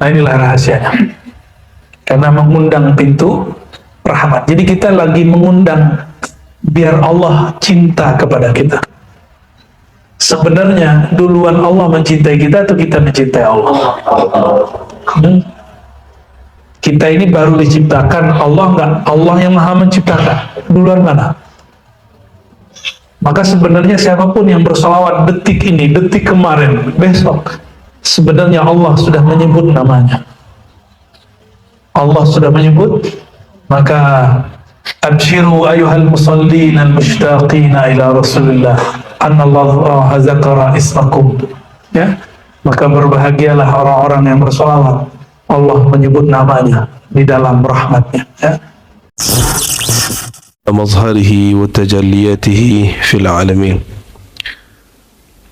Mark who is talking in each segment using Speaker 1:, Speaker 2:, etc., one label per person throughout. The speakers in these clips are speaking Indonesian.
Speaker 1: Nah, inilah rahasianya. Karena mengundang pintu rahmat. Jadi kita lagi mengundang biar Allah cinta kepada kita. Sebenarnya duluan Allah mencintai kita atau kita mencintai Allah? Kita ini baru diciptakan, Allah enggak, Allah yang maha menciptakan. Duluan mana? Maka sebenarnya siapapun yang bersolawat detik ini, detik kemarin, besok, sebenarnya Allah sudah menyebut namanya. Allah sudah menyebut. Maka abshiru ayuhal musallin al-mushtaqina ila rasulillah anallahu zakara ismakum. Ya, maka berbahagialah orang-orang yang bersolawat, Allah menyebut namanya di dalam rahmatnya. Ya.
Speaker 2: Mazharihi wa tajalliyatihi fil alamin.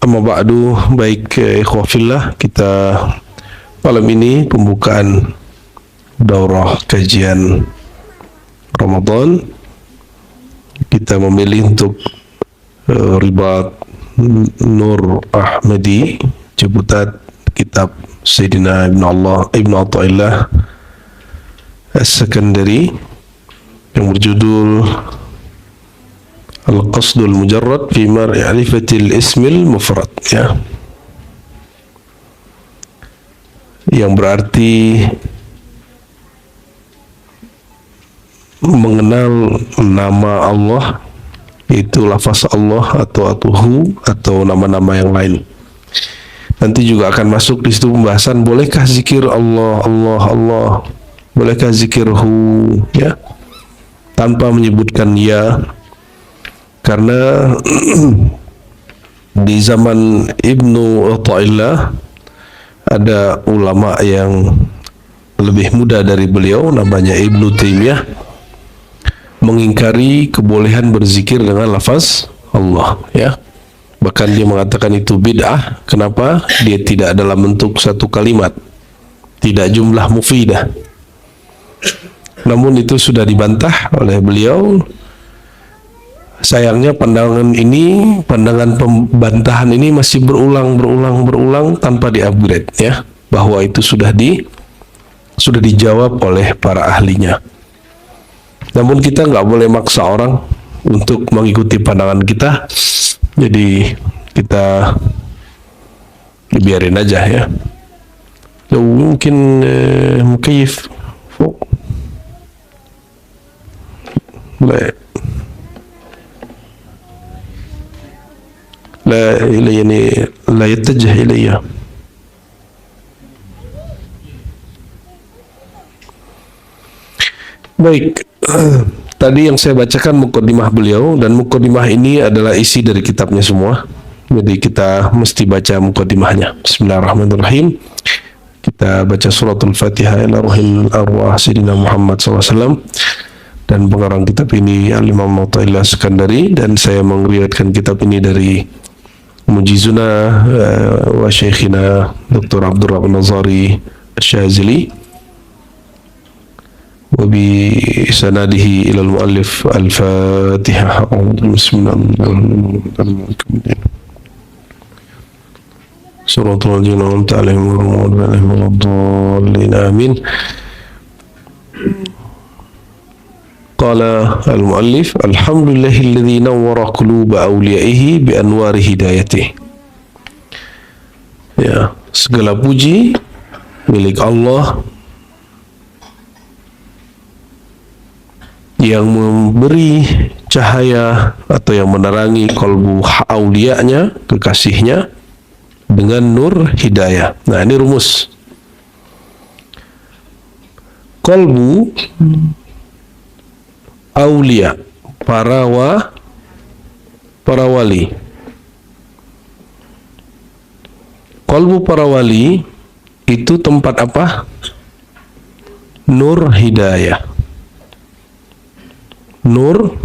Speaker 2: Amma ba'du, baik ikhwah fillah, kita malam ini pembukaan daurah kajian Ramadan. Kita memilih untuk Ribat Nur Ahmadi, Ciputat, kitab Sayyidina Ibn Athaillah As-Sakandari yang berjudul Al-Qasdul Mujarrad fi Ma'rifatil Ismil Mufrad, ya, yang berarti mengenal nama Allah, yaitu lafaz Allah atau atuhu atau nama-nama yang lain. Nanti juga akan masuk di situ pembahasan bolehkah zikir Allah, Allah, Allah, bolehkah zikir hu, ya, tanpa menyebutkan ya, karena di zaman Ibnu Athaillah ada ulama yang lebih muda dari beliau, namanya Ibnu Taimiyah, mengingkari kebolehan berzikir dengan lafaz Allah, ya. Bahkan dia mengatakan itu bid'ah. Kenapa? Dia tidak dalam bentuk satu kalimat, tidak jumlah mufidah. Namun itu sudah dibantah oleh beliau. Sayangnya pandangan pembantahan ini masih berulang tanpa di-upgrade, ya. Bahwa itu sudah dijawab oleh para ahlinya. Namun kita nggak boleh maksa orang untuk mengikuti pandangan kita. Jadi kita biarin aja, ya. Lalu mungkin mukayif fuk. لا يتجه إلي. Baik, tadi yang saya bacakan muqaddimah beliau, dan muqaddimah ini adalah isi dari kitabnya semua. Jadi kita mesti baca muqaddimahnya. Bismillahirrahmanirrahim. Kita baca suratul Fatihah ila ruhil arwah Sayyidina Muhammad SAW. Dan pengarang kitab ini Al-Imam Athaillah As-Sakandari, dan saya meriwayatkan kitab ini dari Mujizuna wa Syekhina Dr. Abdul Rahman Nazari Syazili, wa bi sanadihi ila al-muallif al-Fatihah. Bismillahirrahmanirrahim. Suratul Al-Jinn ta'alim wa rahmatullahi amin. Qala al-muallif alhamdulillahilladzi nawwara quluba awliyaihi bi anwari hidayatihi. Ya, segala puji milik Allah yang memberi cahaya atau yang menerangi kalbu aulianya, kekasihnya, dengan nur hidayah. Nah, ini rumus. Kalbu aulia, para wali. Kalbu para wali itu tempat apa? Nur hidayah. Nur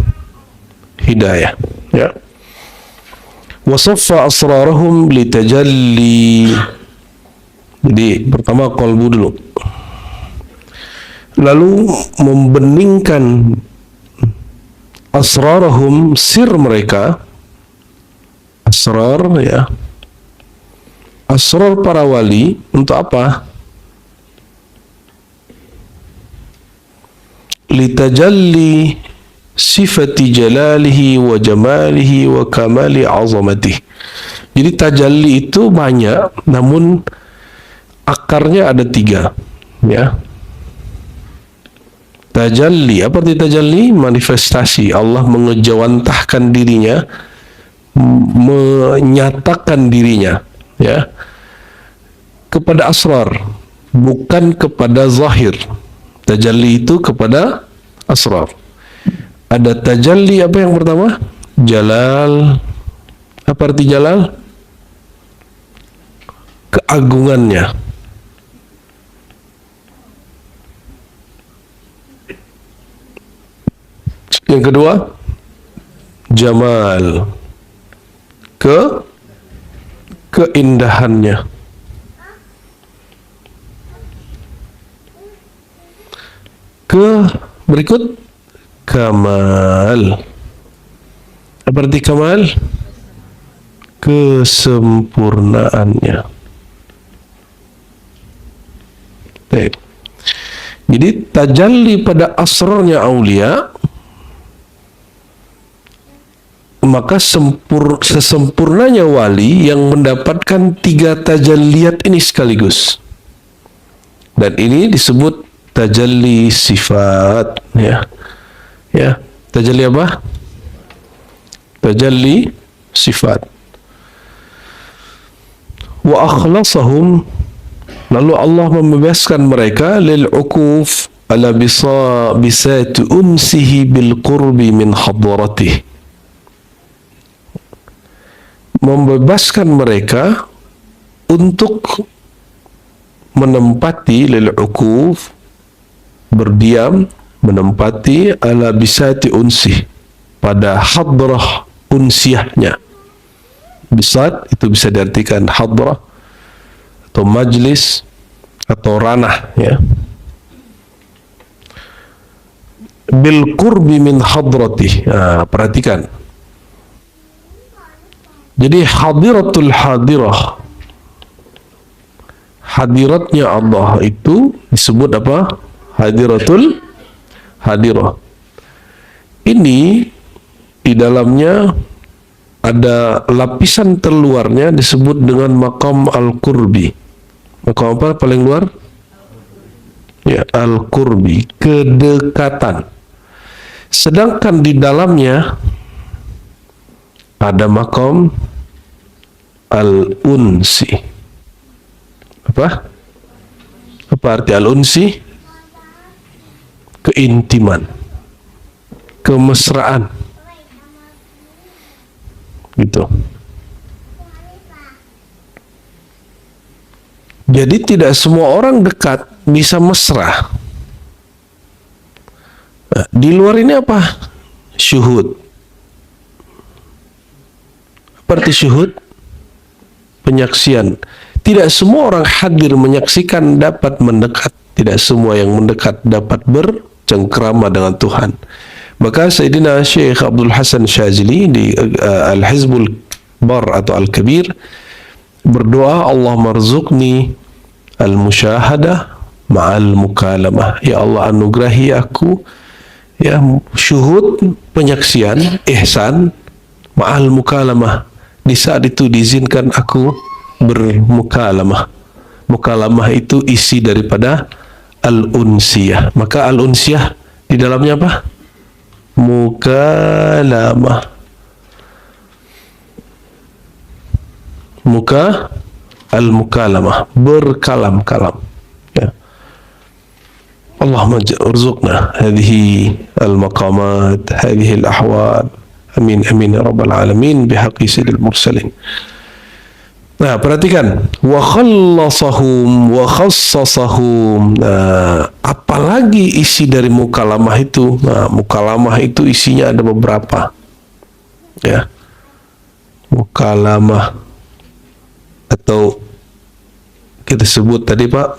Speaker 2: hidayah, ya. Wasaffa asrarahum litajalli. Jadi pertama kalbu dulu, lalu membeningkan asrarahum, sir mereka. Asrar, ya, asrar para wali untuk apa? litajalli sifati jalalihi wa jamalihi wa kamali azamatihi. Jadi tajalli itu banyak, namun akarnya ada 3, ya. Tajalli, apa arti tajalli? Manifestasi. Allah mengejawantahkan dirinya, menyatakan dirinya, ya, kepada asrar, bukan kepada zahir. Tajalli itu kepada asrar. Ada tajalli, apa yang pertama? Jalal. Apa arti jalal? Keagungannya. Yang kedua, jamal, keindahannya. Berikut kamal. Apa arti kamal? Kesempurnaannya. Baik. Jadi tajalli pada asrarnya aulia, maka sesempurnanya wali yang mendapatkan 3 tajalliyat ini sekaligus. Dan ini disebut tajalli sifat, ya. Ya, tajalli apa? Tajalli sifat. Wa akhlasahum, lalu Allah membebaskan mereka lil uquf ala bisati unsihi bil qurbi min hadratih. Membebaskan mereka untuk menempati lil uquf, berdiam, menempati ala bisati unsih, pada hadrah unsiyahnya. Bisat itu bisa diartikan hadrah atau majlis atau ranah, ya. Bil qurbi min hadratih. Nah, perhatikan. Jadi hadiratul hadirah, hadiratnya Allah itu disebut apa? Hadiratul hadirah. Ini di dalamnya ada lapisan terluarnya disebut dengan maqam al-qurbi. Maqam apa paling luar? Ya, al-qurbi, kedekatan. Sedangkan di dalamnya ada maqam al-unsi. Apa? Apa arti al-unsi? Keintiman, kemesraan, gitu. Jadi tidak semua orang dekat bisa mesra. Nah, di luar ini apa? Syuhud. Apa arti syuhud? Penyaksian. Tidak semua orang hadir menyaksikan dapat mendekat. Tidak semua yang mendekat dapat bercengkrama dengan Tuhan. Maka Sayyidina Syekh Abdul Hasan Syazili di Al-Hizbul Bar atau Al-Kabir berdoa, Allah marzuqni al-musyahadah ma'al mukalamah. Ya Allah, anugerahi aku, ya, syuhud, penyaksian, ihsan, ma'al mukalamah. Di saat itu diizinkan aku bermukalamah. Mukalamah itu isi daripada al-unsiyah. Maka al-unsiyah di dalamnya apa? Mukalamah. Muka al-mukalamah, berkalam-kalam, ya. Allahumma urzuqna hadhihi al-maqamat, hadhihi al-ahwal. Amin amin ya rabbal alamin bihaqqi sayyidil mursalin. Nah, perhatikan, wa khallasahum wa khassasahum. Nah, apalagi isi dari mukalamah itu? Nah, mukalamah itu isinya ada beberapa, ya. Mukalamah atau kita sebut tadi Pak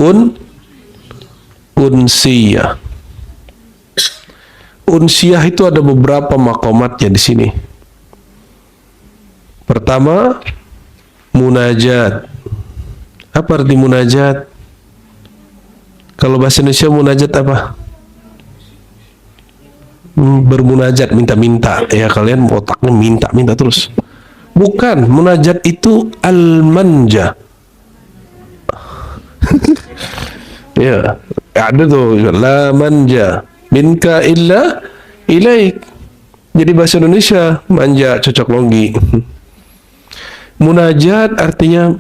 Speaker 2: unsiyah. Unsiyah itu ada beberapa maqamatnya di sini. Pertama, munajat. Apa arti munajat? Kalau bahasa Indonesia munajat apa? bermunajat minta-minta ya, kalian otaknya minta-minta terus. Bukan, munajat itu al-manja. Ya, ada tuh la manja minka illa ilaik. Jadi bahasa Indonesia manja cocok logi. Munajat artinya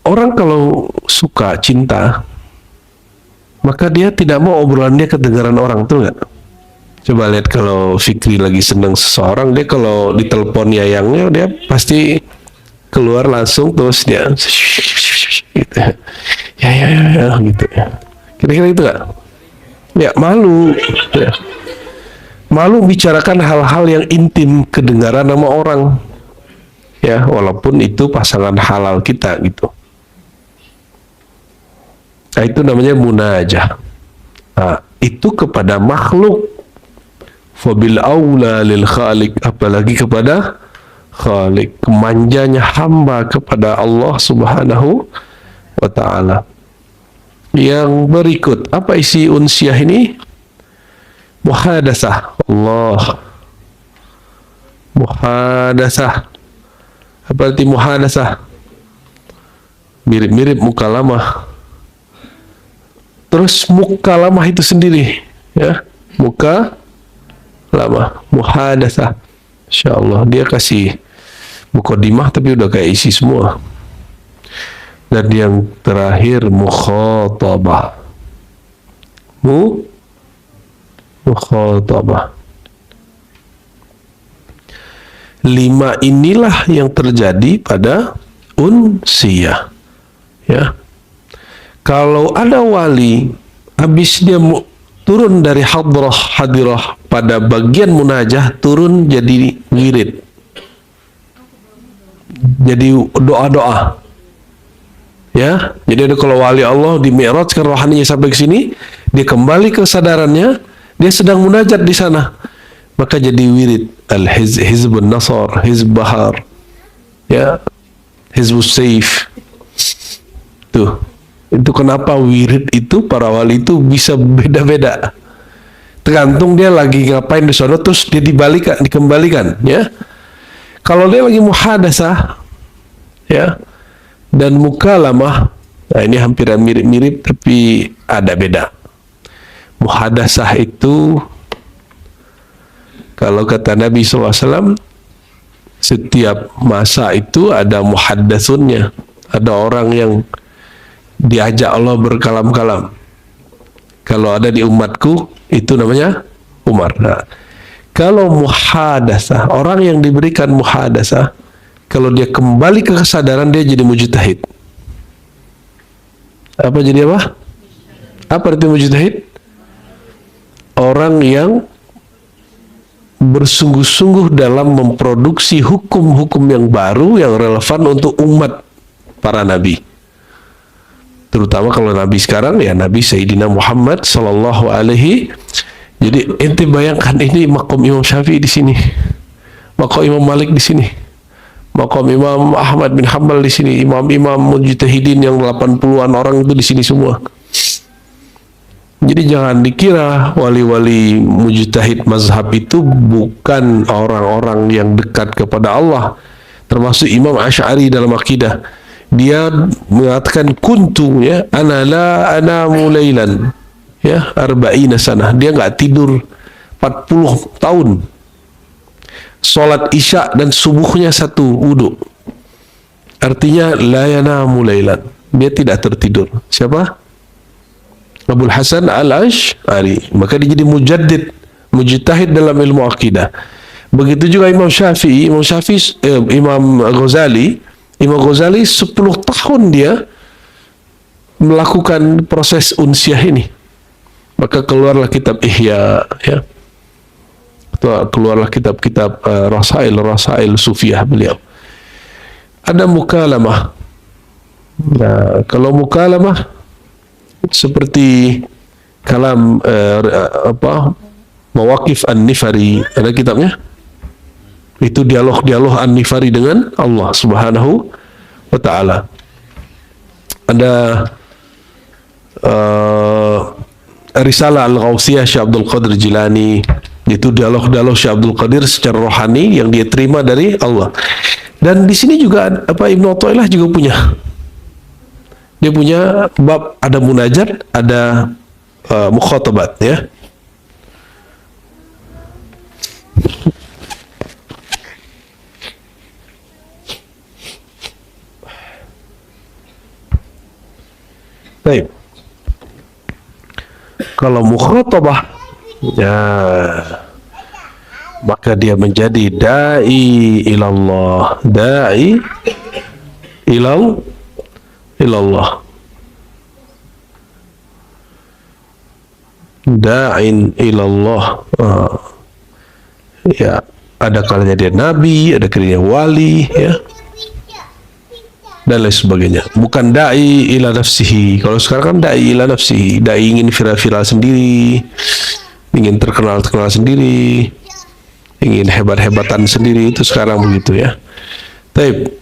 Speaker 2: orang kalau suka cinta, maka dia tidak mau obrolannya kedengaran orang, tuh nggak? Coba lihat kalau Fikri lagi senang seseorang, dia kalau ditelepon yayangnya, dia pasti keluar langsung terus dia gitu ya gitu ya. Kira-kira itu nggak? Ya malu ya. Malu bicarakan hal-hal yang intim kedengaran sama orang ya, walaupun itu pasangan halal kita gitu. Nah, itu namanya munajah. Nah, itu kepada makhluk. Fabil aula lil khaliq, apalagi kepada khaliq. Kemanjanya hamba kepada Allah Subhanahu wa ta'ala. Yang berikut, apa isi unsiah ini? Muhadasah. Allah. Muhadasah. Apa arti muhadasah? Mirip-mirip mukalamah. Terus mukalamah itu sendiri, ya, mukalamah, muhadasah. Insyaallah dia kasih mukadimah tapi udah kayak isi semua. Dan yang terakhir mukhatabah. Mukhatabah. 5 inilah yang terjadi pada unsiyah, ya. Kalau ada wali habis dia turun dari hadirah pada bagian munajah, turun jadi wirid, jadi doa-doa, ya. Jadi kalau wali Allah di mi'rajkan rohaninya sampai ke sini, dia kembali ke kesadarannya, dia sedang munajat di sana, maka jadi wirid. Hizbun Nasr, Hizb Bahar, ya, Hizbus Saif. Tuh. Itu kenapa wirid itu para wali itu bisa beda-beda. Tergantung dia lagi ngapain di sana, terus dia dikembalikan, ya. Kalau dia lagi muhadasah, ya, dan mukalamah, nah ini hampir mirip-mirip tapi ada beda. Muhadasah itu kalau kata Nabi SAW, setiap masa itu ada muhaddatsunnya, ada orang yang diajak Allah berkalam-kalam. Kalau ada di umatku, itu namanya Umar. Nah, kalau muhadasah, orang yang diberikan muhadasah, kalau dia kembali ke kesadaran, dia jadi mujtahid. Apa jadi apa? Apa arti mujtahid? Orang yang bersungguh-sungguh dalam memproduksi hukum-hukum yang baru, yang relevan untuk umat para nabi. Terutama kalau Nabi sekarang, ya Nabi Sayyidina Muhammad Sallallahu Alaihi. Jadi ente bayangkan ini makom Imam Syafi'i di sini, makom Imam Malik di sini, makom Imam Ahmad bin Hanbal di sini, imam-imam mujtahidin yang 80-an orang itu di sini semua. Jadi jangan dikira wali-wali mujtahid mazhab itu bukan orang-orang yang dekat kepada Allah. Termasuk Imam Asy'ari dalam akidah. Dia mengatakan kuntu, ya, ana la anamu lailan, ya, 40 sanah. Dia nggak tidur 40 tahun. Salat Isya dan subuhnya satu wudu. Artinya la yanamu lailan. Dia tidak tertidur. Siapa? Abul Hasan Al-Asy'ari. Maka dia jadi mujaddid, mujtahid dalam ilmu akidah. Begitu juga Imam Syafi'i, Imam Ghazali. Imam Ghazali 10 tahun dia melakukan proses unsiah ini. Maka keluarlah kitab Ihya, ya. Keluarlah kitab-kitab Rasail Sufiyah beliau. Ada mukalamah. Nah, kalau mukalamah seperti kalam Mawaqif An-Nifari, ada kitabnya? Itu dialog-dialog An-Nifari dengan Allah Subhanahu wa ta'ala. Ada Risalah Al-Ghausiyah Syekh Abdul Qadir Jilani, itu dialog-dialog Syekh Abdul Qadir secara rohani yang dia terima dari Allah. Dan di sini juga Ibnu Athaillah juga punya. Dia punya bab, ada munajat, ada mukhatabat ya. Baik. Kalau mukhatabah ya, maka dia menjadi dai ilallah, dai ilallah, da'in ilallah. Ya, ada kalanya dia nabi, ada kalanya wali ya, dan lain sebagainya. Bukan da'i ila nafsihi. Kalau sekarang kan da'i ila nafsihi, da'i ingin viral-viral sendiri, ingin terkenal sendiri, ingin hebat-hebatan sendiri, itu sekarang begitu ya. Tapi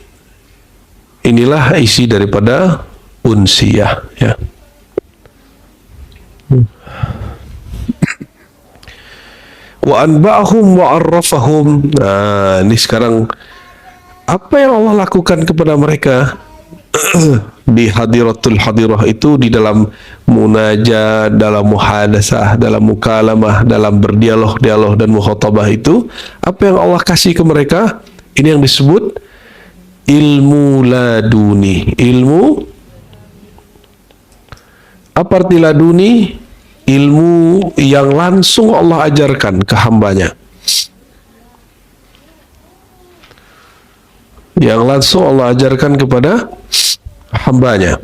Speaker 2: inilah isi daripada unsiyah ya. Wa anba'ahum wa arrafahum. Nah, ini sekarang apa yang Allah lakukan kepada mereka di hadiratul hadirah itu, di dalam munajat, dalam muhadasah, dalam mukalamah, dalam berdialog dan mukhatabah itu, apa yang Allah kasih ke mereka? Ini yang disebut ilmu laduni. Ilmu apa arti laduni? Ilmu yang langsung Allah ajarkan ke hambanya, yang langsung Allah ajarkan kepada hambanya.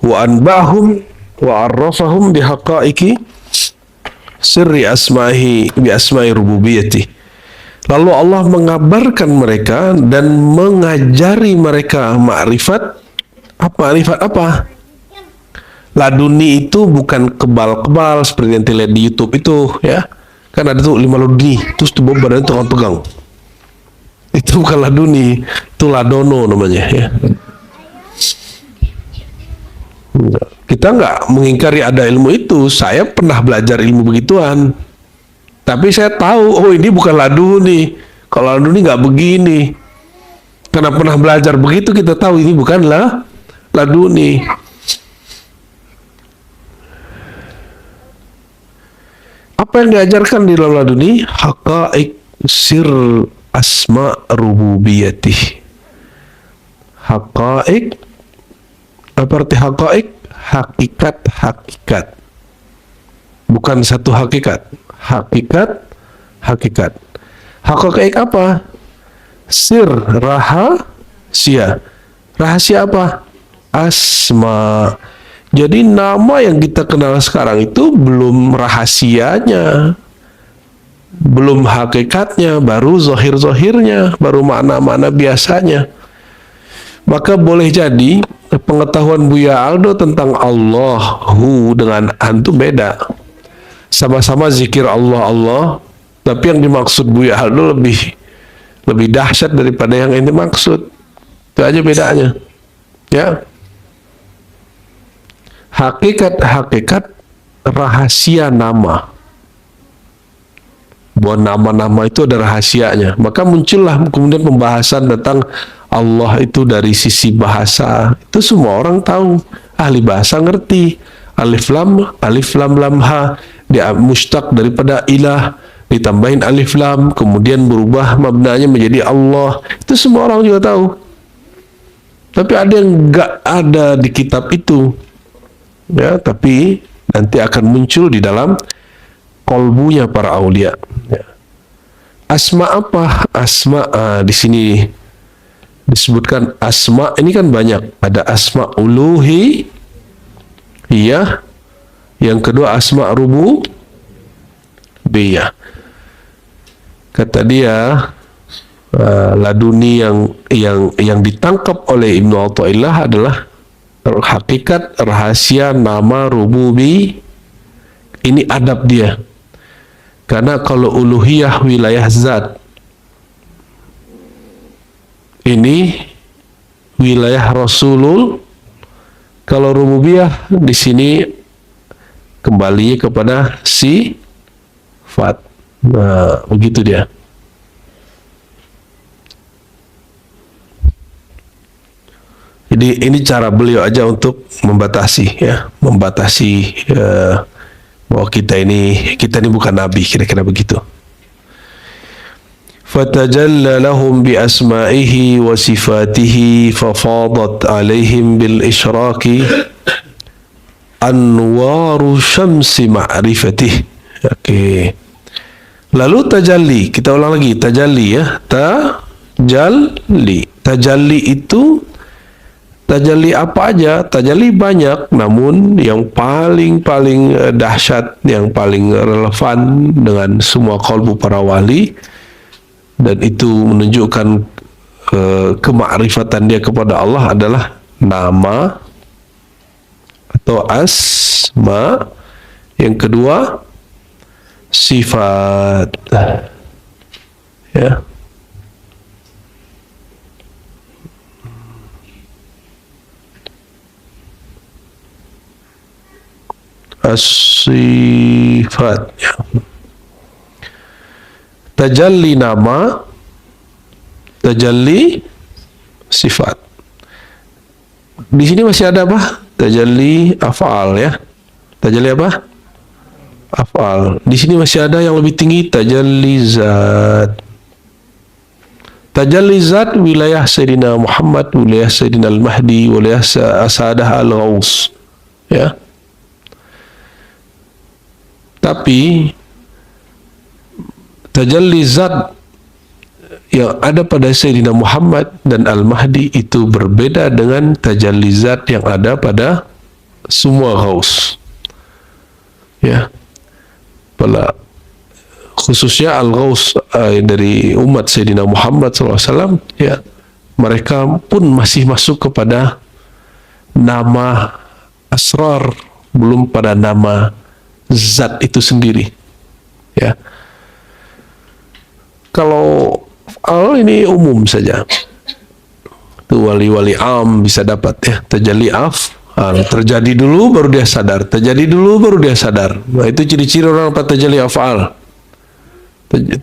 Speaker 2: Wa anba'hum wa arrafahum bihaqaiki sirri asma'i bi asma'i rububiyyati. Lalu Allah mengabarkan mereka dan mengajari mereka makrifat. Makrifat apa? Laduni itu bukan kebal-kebal seperti yang dilihat di YouTube itu ya. Kan ada tuh 5 laduni, terus tuh badannya tukang pegang. Itu bukan laduni, itu ladono namanya ya. Kita nggak mengingkari ada ilmu itu. Saya pernah belajar ilmu begituan, tapi saya tahu, oh ini bukan laduni. Kalau laduni nggak begini. Karena pernah belajar begitu, kita tahu ini bukanlah laduni. Apa yang diajarkan di dalam laduni? Haqa'iq sir asma rububiyatih. Haqa'iq, apa arti haqa'iq? Hakikat. Bukan satu hakikat. Hakikat. Haqa'iq apa? Sir, rahasia. Rahasia apa? Asma. Jadi nama yang kita kenal sekarang itu belum rahasianya, belum hakikatnya, baru zahir-zahirnya, baru makna-makna biasanya. Maka boleh jadi pengetahuan Buya Aldo tentang Allahu dengan antum beda. Sama-sama zikir Allah, tapi yang dimaksud Buya Aldo lebih dahsyat daripada yang ini maksud. Itu aja bedanya. Ya. Hakikat rahasia nama. Bahwa nama-nama itu ada rahasianya. Maka muncullah kemudian pembahasan tentang Allah itu dari sisi bahasa. Itu semua orang tahu. Ahli bahasa ngerti. Alif lam lam ha. Dia mustaq daripada ilah. Ditambahin alif lam. Kemudian berubah mabnanya menjadi Allah. Itu semua orang juga tahu. Tapi ada yang nggak ada di kitab itu. Ya, tapi nanti akan muncul di dalam kolbunya para aulia. Ya. Asma apa? Asma di sini disebutkan asma. Ini kan banyak. Ada asma uluhi, iya. Yang kedua asma rububiyah. Kata dia laduni yang ditangkap oleh Ibnu Athaillah adalah hakikat rahasia nama rububi. Ini adab dia, karena kalau uluhiyah wilayah zat, ini wilayah Rasulul Kalau rububiyah di sini kembali kepada sifat. Nah, begitu dia. Jadi ini cara beliau aja untuk membatasi, ya, bahwa kita ini bukan nabi, kira-kira begitu. Fatajalla lahum bi asma'ihi wa sifatihi fafadat alaihim bil isyraki anwaru syamsi ma'rifatih. Oke. Lalu tajalli, kita ulang lagi, tajalli ya. Tajalli itu tajalli apa aja? Tajalli banyak, namun yang paling dahsyat, yang paling relevan dengan semua qalbu para wali, dan itu menunjukkan kemakrifatan dia kepada Allah adalah nama atau asma. Yang kedua sifat, ya. As-sifat, ya. Tajalli nama, tajalli sifat. Di sini masih ada apa? Tajalli af'al, ya. Tajalli apa? Af'al. Di sini masih ada yang lebih tinggi, tajalli zat. Tajalli zat wilayah Sayyidina Muhammad, wilayah Sayyidina Al-Mahdi, wilayah Asadah Al-Ghaus, ya. Tapi tajalli zat yang ada pada Sayyidina Muhammad dan Al-Mahdi itu berbeda dengan tajalli zat yang ada pada semua ghaus, ya. Khususnya Al-Ghaus dari umat Sayyidina Muhammad SAW, ya, mereka pun masih masuk kepada nama asrar, belum pada nama zat itu sendiri, ya. Kalau ini umum saja, itu wali-wali am bisa dapat, ya, tajalli terjadi dulu baru dia sadar, terjadi dulu baru dia sadar. Nah, itu ciri-ciri orang dapat tajalli af'al.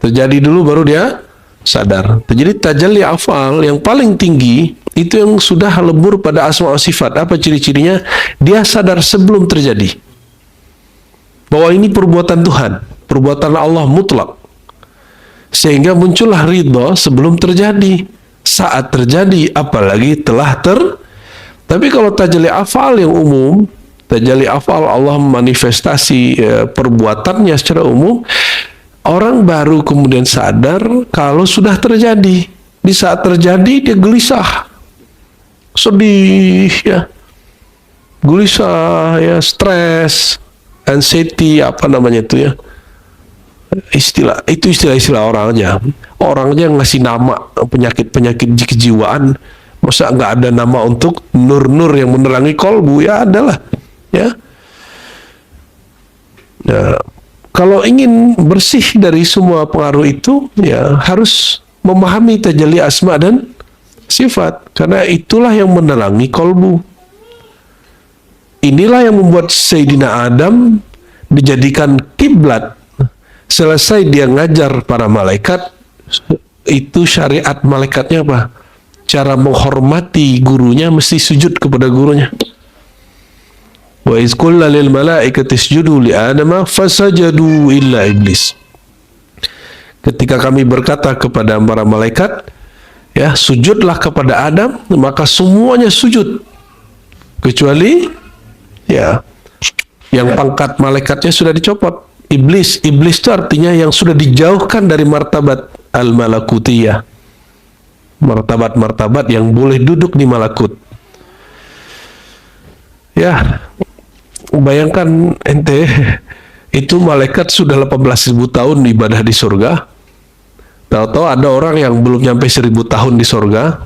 Speaker 2: Terjadi dulu baru dia sadar. Jadi tajalli af'al yang paling tinggi itu yang sudah lebur pada asma wa sifat. Apa ciri-cirinya? Dia sadar sebelum terjadi bahwa ini perbuatan Tuhan, perbuatan Allah mutlak, sehingga muncullah ridha sebelum terjadi. Saat terjadi, apalagi telah Tapi kalau tajalli af'al yang umum, tajalli af'al Allah manifestasi perbuatannya secara umum, orang baru kemudian sadar kalau sudah terjadi. Di saat terjadi dia gelisah, sedih, ya, gelisah, ya, stres, anxiety, apa namanya itu, ya, istilah orangnya ngasih nama penyakit kejiwaan. Masa nggak ada nama untuk nur-nur yang menerangi kolbu? Ya adalah, ya. Nah, kalau ingin bersih dari semua pengaruh itu, ya harus memahami tajalli asma dan sifat, karena itulah yang menerangi kolbu. Inilah yang membuat Sayyidina Adam dijadikan kiblat. Selesai dia ngajar para malaikat, itu syariat malaikatnya apa? Cara menghormati gurunya mesti sujud kepada gurunya. Wa iz qulna lil malaikati isjudu li Adama fasajadu illa iblis. Ketika kami berkata kepada para malaikat, ya, sujudlah kepada Adam, maka semuanya sujud kecuali, ya, yang pangkat malaikatnya sudah dicopot, iblis. Iblis itu artinya yang sudah dijauhkan dari martabat al-malakutiyah, martabat-martabat yang boleh duduk di malakut. Ya, bayangkan ente, itu malaikat sudah 18.000 tahun ibadah di surga, tahu-tahu ada orang yang belum nyampe 1.000 tahun di surga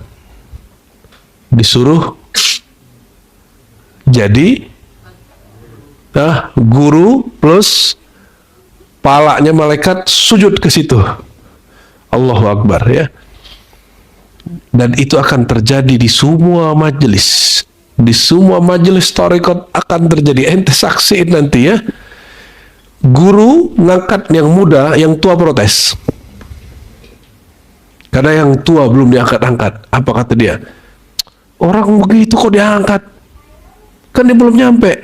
Speaker 2: disuruh jadi guru plus palanya malaikat sujud ke situ. Allahu Akbar, ya. Dan itu akan terjadi di semua majelis, di semua majelis tarekat akan terjadi. Ente saksiin nanti ya, guru ngangkat yang muda, yang tua protes karena yang tua belum diangkat-angkat. Apa kata dia? Orang begitu kok diangkat, kan dia belum nyampe.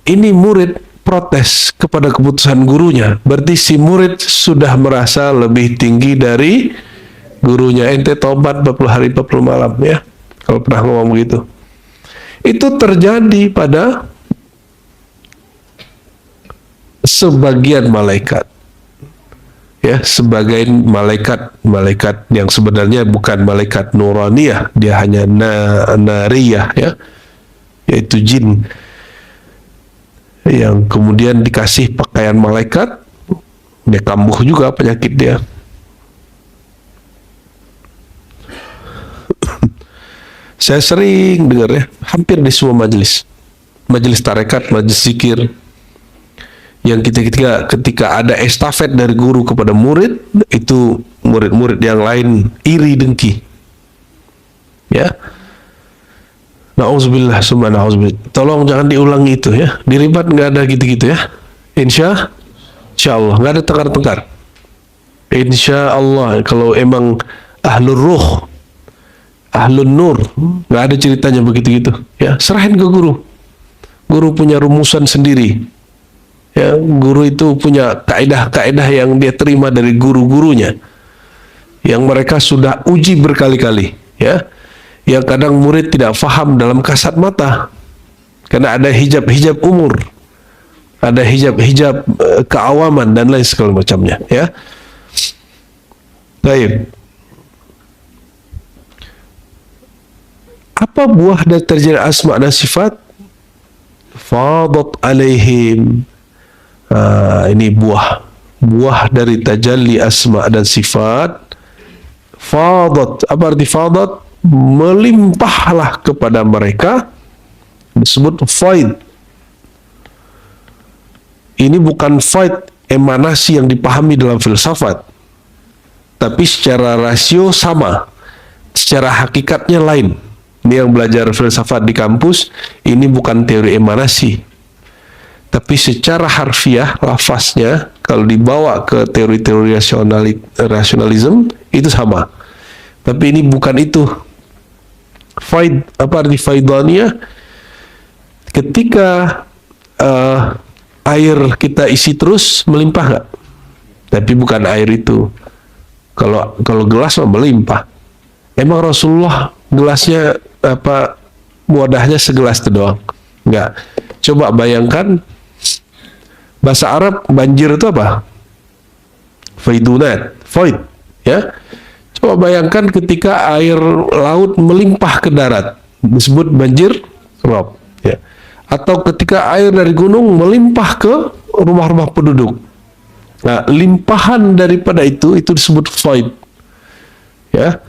Speaker 2: Ini murid protes kepada keputusan gurunya, berarti si murid sudah merasa lebih tinggi dari gurunya. Ente tobat 40 hari 40 malam ya, kalau pernah ngomong begitu. Itu terjadi pada sebagian malaikat ya, sebagian malaikat yang sebenarnya bukan malaikat nuraniyah, dia hanya nariyah ya, yaitu jin yang kemudian dikasih pakaian malaikat, dia kambuh juga penyakit dia. Saya sering dengar ya, hampir di semua majelis tarekat, majelis zikir, yang ketika ada estafet dari guru kepada murid, itu murid-murid yang lain iri dengki ya. Na'udzubillah, summa na'udzubillah. Tolong jangan diulangi itu ya. Di ribat nggak ada gitu-gitu ya. Insya Allah nggak ada tengkar-tengkar. Insya Allah, kalau emang ahlul ruh, ahlun nur, nggak ada ceritanya begitu-gitu ya. Serahin ke guru. Guru punya rumusan sendiri ya. Guru itu punya kaidah-kaidah yang dia terima dari guru-gurunya, yang mereka sudah uji berkali-kali ya. Yang kadang murid tidak faham dalam kasat mata karena ada hijab-hijab umur, ada hijab-hijab keawaman dan lain segala macamnya ya. Baik. Apa buah dari terjadi asma dan sifat? Fadat alaihim. Ini buah dari tajalli asma dan sifat. Fadat, apa arti fadat? Melimpahlah kepada mereka, disebut faid. Ini bukan faid emanasi yang dipahami dalam filsafat, tapi secara rasio sama, secara hakikatnya lain. Ini yang belajar filsafat di kampus, ini bukan teori emanasi, tapi secara harfiah lafaznya kalau dibawa ke teori-teori rasionalisme itu sama, tapi ini bukan itu. Faid, apa arti faidaniyah? Ketika air kita isi terus, melimpah nggak? Tapi bukan air itu. Kalau gelas mah melimpah. Emang Rasulullah gelasnya apa, wadahnya segelas itu doang? Nggak. Coba bayangkan, bahasa Arab banjir itu apa? Faidunat, faid ya. Coba bayangkan ketika air laut melimpah ke darat, disebut banjir rob ya. Atau ketika air dari gunung melimpah ke rumah-rumah penduduk. Nah, limpahan daripada itu disebut faid ya.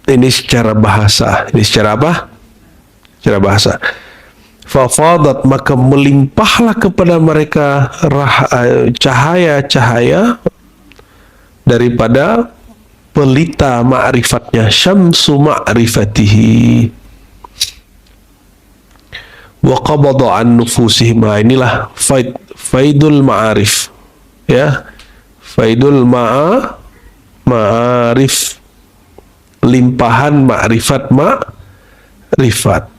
Speaker 2: Ini secara bahasa. Ini secara apa? Secara bahasa. Fafadat, maka melimpahlah kepada mereka cahaya-cahaya daripada pelita ma'rifatnya, syamsu ma'rifatihi, wa qabada an nufusihim. Inilah faidul ma'arif ya, faidul ma'arif, limpahan ma'rifat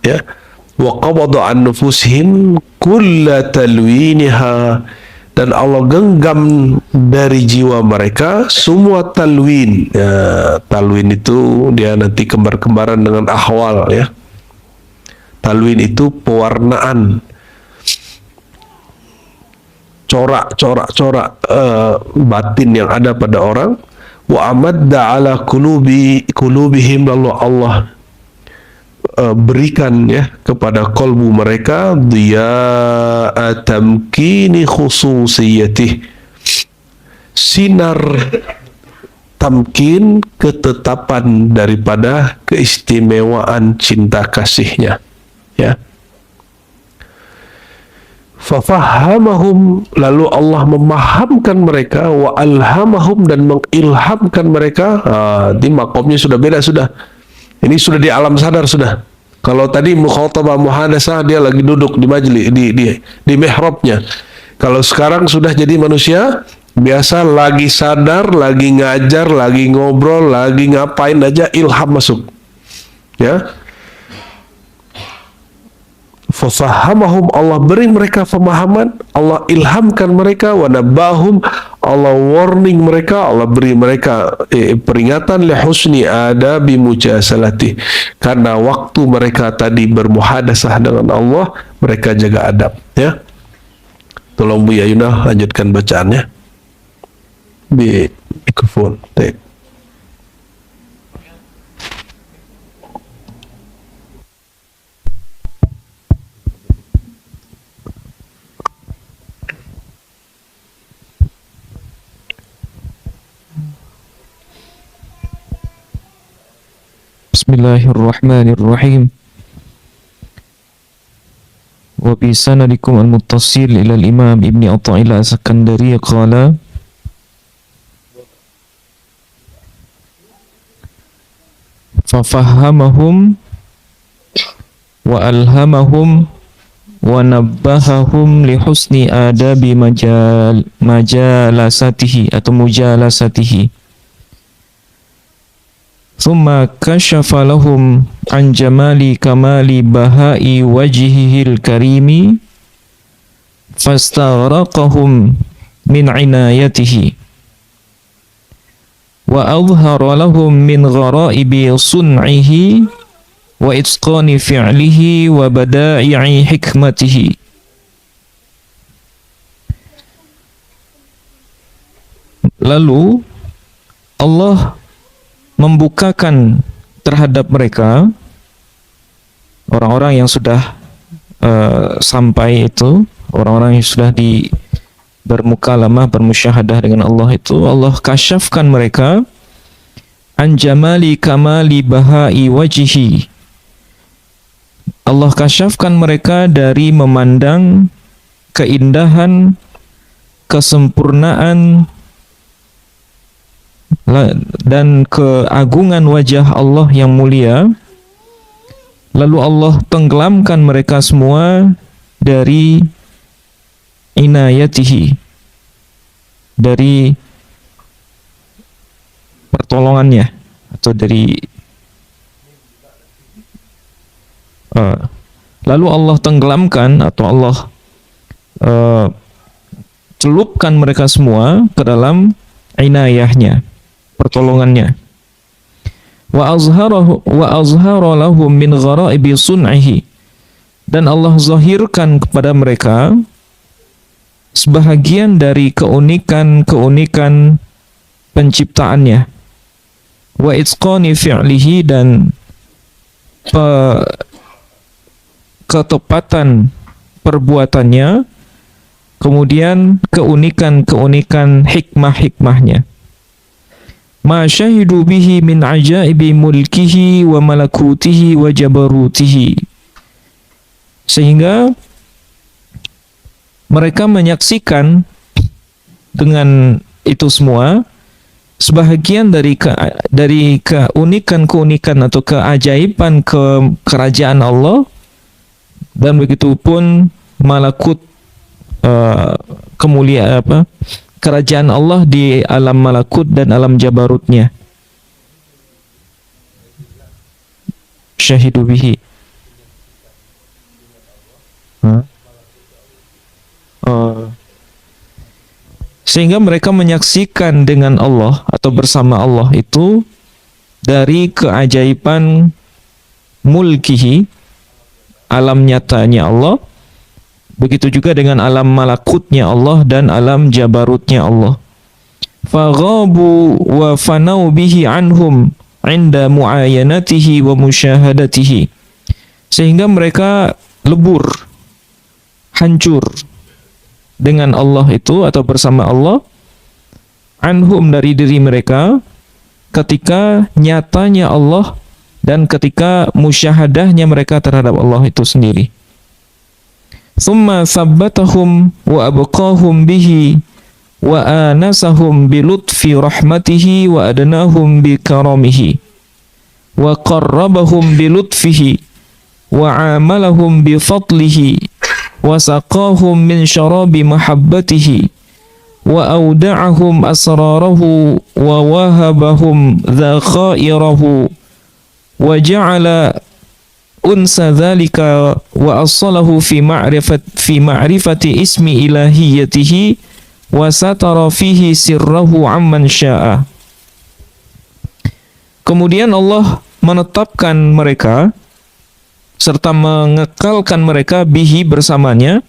Speaker 2: ya. Wa qabada an nufusihim kulla talwiniha, dan Allah genggam dari jiwa mereka semua talwin ya. Talwin itu dia nanti kembar-kembaran dengan ahwal ya. Talwin itu pewarnaan, corak batin yang ada pada orang. Wa amadda ala qulubihim, lalu Allah berikan ya kepada kolbu mereka diya'a tamkini khususiyatih, sinar tamkin, ketetapan daripada keistimewaan cinta kasihnya ya. Fafahamahum, lalu Allah memahamkan mereka, wa alhamahum, dan mengilhamkan mereka. Di makomnya sudah beda sudah. Ini sudah di alam sadar sudah. Kalau tadi mukhatabah muhadasah, dia lagi duduk di majlis, di mihrabnya. Kalau sekarang sudah jadi manusia biasa, lagi sadar, lagi ngajar, lagi ngobrol, lagi ngapain aja, ilham masuk. Ya. Fafahamahum, Allah beri mereka pemahaman, Allah ilhamkan mereka, wa nabahum, Allah warning mereka, Allah beri mereka peringatan, li husni adabi mujasalati, karena waktu mereka tadi bermuhadasah dengan Allah, mereka jaga adab. Ya, tolong Bu Yayuna lanjutkan bacaannya di mikrofon.
Speaker 3: Bismillahirrahmanirrahim. Wa bi sanadikum al-muttasil ila al-Imam Ibn Athaillah As-Sakandari qala fafahamahum wa alhamahum wa nabbahahum li husni adabi majalasatihi atau mujalasatihi. Thumma kashafa lahum an jamali kamali bahai wajhihil karimi fastaghraqahum min inayatihi wa adhhara lahum min gharaibi sun'ihi wa itqani fi'lihi wa bada'i hikmatihi. Lalu Allah membukakan terhadap mereka, orang-orang yang sudah sampai itu, orang-orang yang sudah bermukalamah, bermusyahadah dengan Allah itu, Allah kasyafkan mereka an jamali kamali bahai wajhi. Allah kasyafkan mereka dari memandang keindahan, kesempurnaan dan keagungan wajah Allah yang mulia. Lalu Allah tenggelamkan mereka semua dari inayatihi, dari pertolongannya, atau dari lalu Allah tenggelamkan, atau Allah celupkan mereka semua ke dalam inayahnya, pertolongannya. Wa azhara lahum min gharaibi sun'ihi, dan Allah zahirkan kepada mereka sebahagian dari keunikan-keunikan penciptaannya. Wa itqani fi'lihi, dan ketepatan perbuatannya, kemudian keunikan-keunikan hikmah-hikmahnya. Ma syahidu bihi min ajaibi mulkihi wa malakutihi wa jabarutihi, sehingga mereka menyaksikan dengan itu semua sebahagian dari keunikan-keunikan atau keajaiban kerajaan Allah, dan begitu pun malakut, kemuliaan kerajaan Allah di alam malakut dan alam jabarutnya. Syahidu bihi. Sehingga mereka menyaksikan dengan Allah atau bersama Allah itu dari keajaiban mulkihi, alam nyatanya Allah, begitu juga dengan alam malakutnya Allah dan alam jabarutnya Allah. Faghabu wa fanau bihi anhum inda muayanatihi wa musyahadatihi, sehingga mereka lebur, hancur dengan Allah itu atau bersama Allah, anhum dari diri mereka, ketika nyatanya Allah dan ketika musyahadahnya mereka terhadap Allah itu sendiri. thumma thabbatahum wa abqahum bihi wa anasahum bi lutfi rahmatihi wa adnahum bi karamihi wa qarrabahum bi lutfihi wa amalahum bi fadlihi wa saqahum min syarabi mahabbatihi wa auda'ahum asrarahu wa wahabahum dhakhairahu wa ja'ala unsa dhalika wa assalahu fi ma'rifati ismi ilahiyatihi wa satara fihi sirrahu amman sya'a. Kemudian Allah menetapkan mereka serta mengekalkan mereka bihi bersamanya,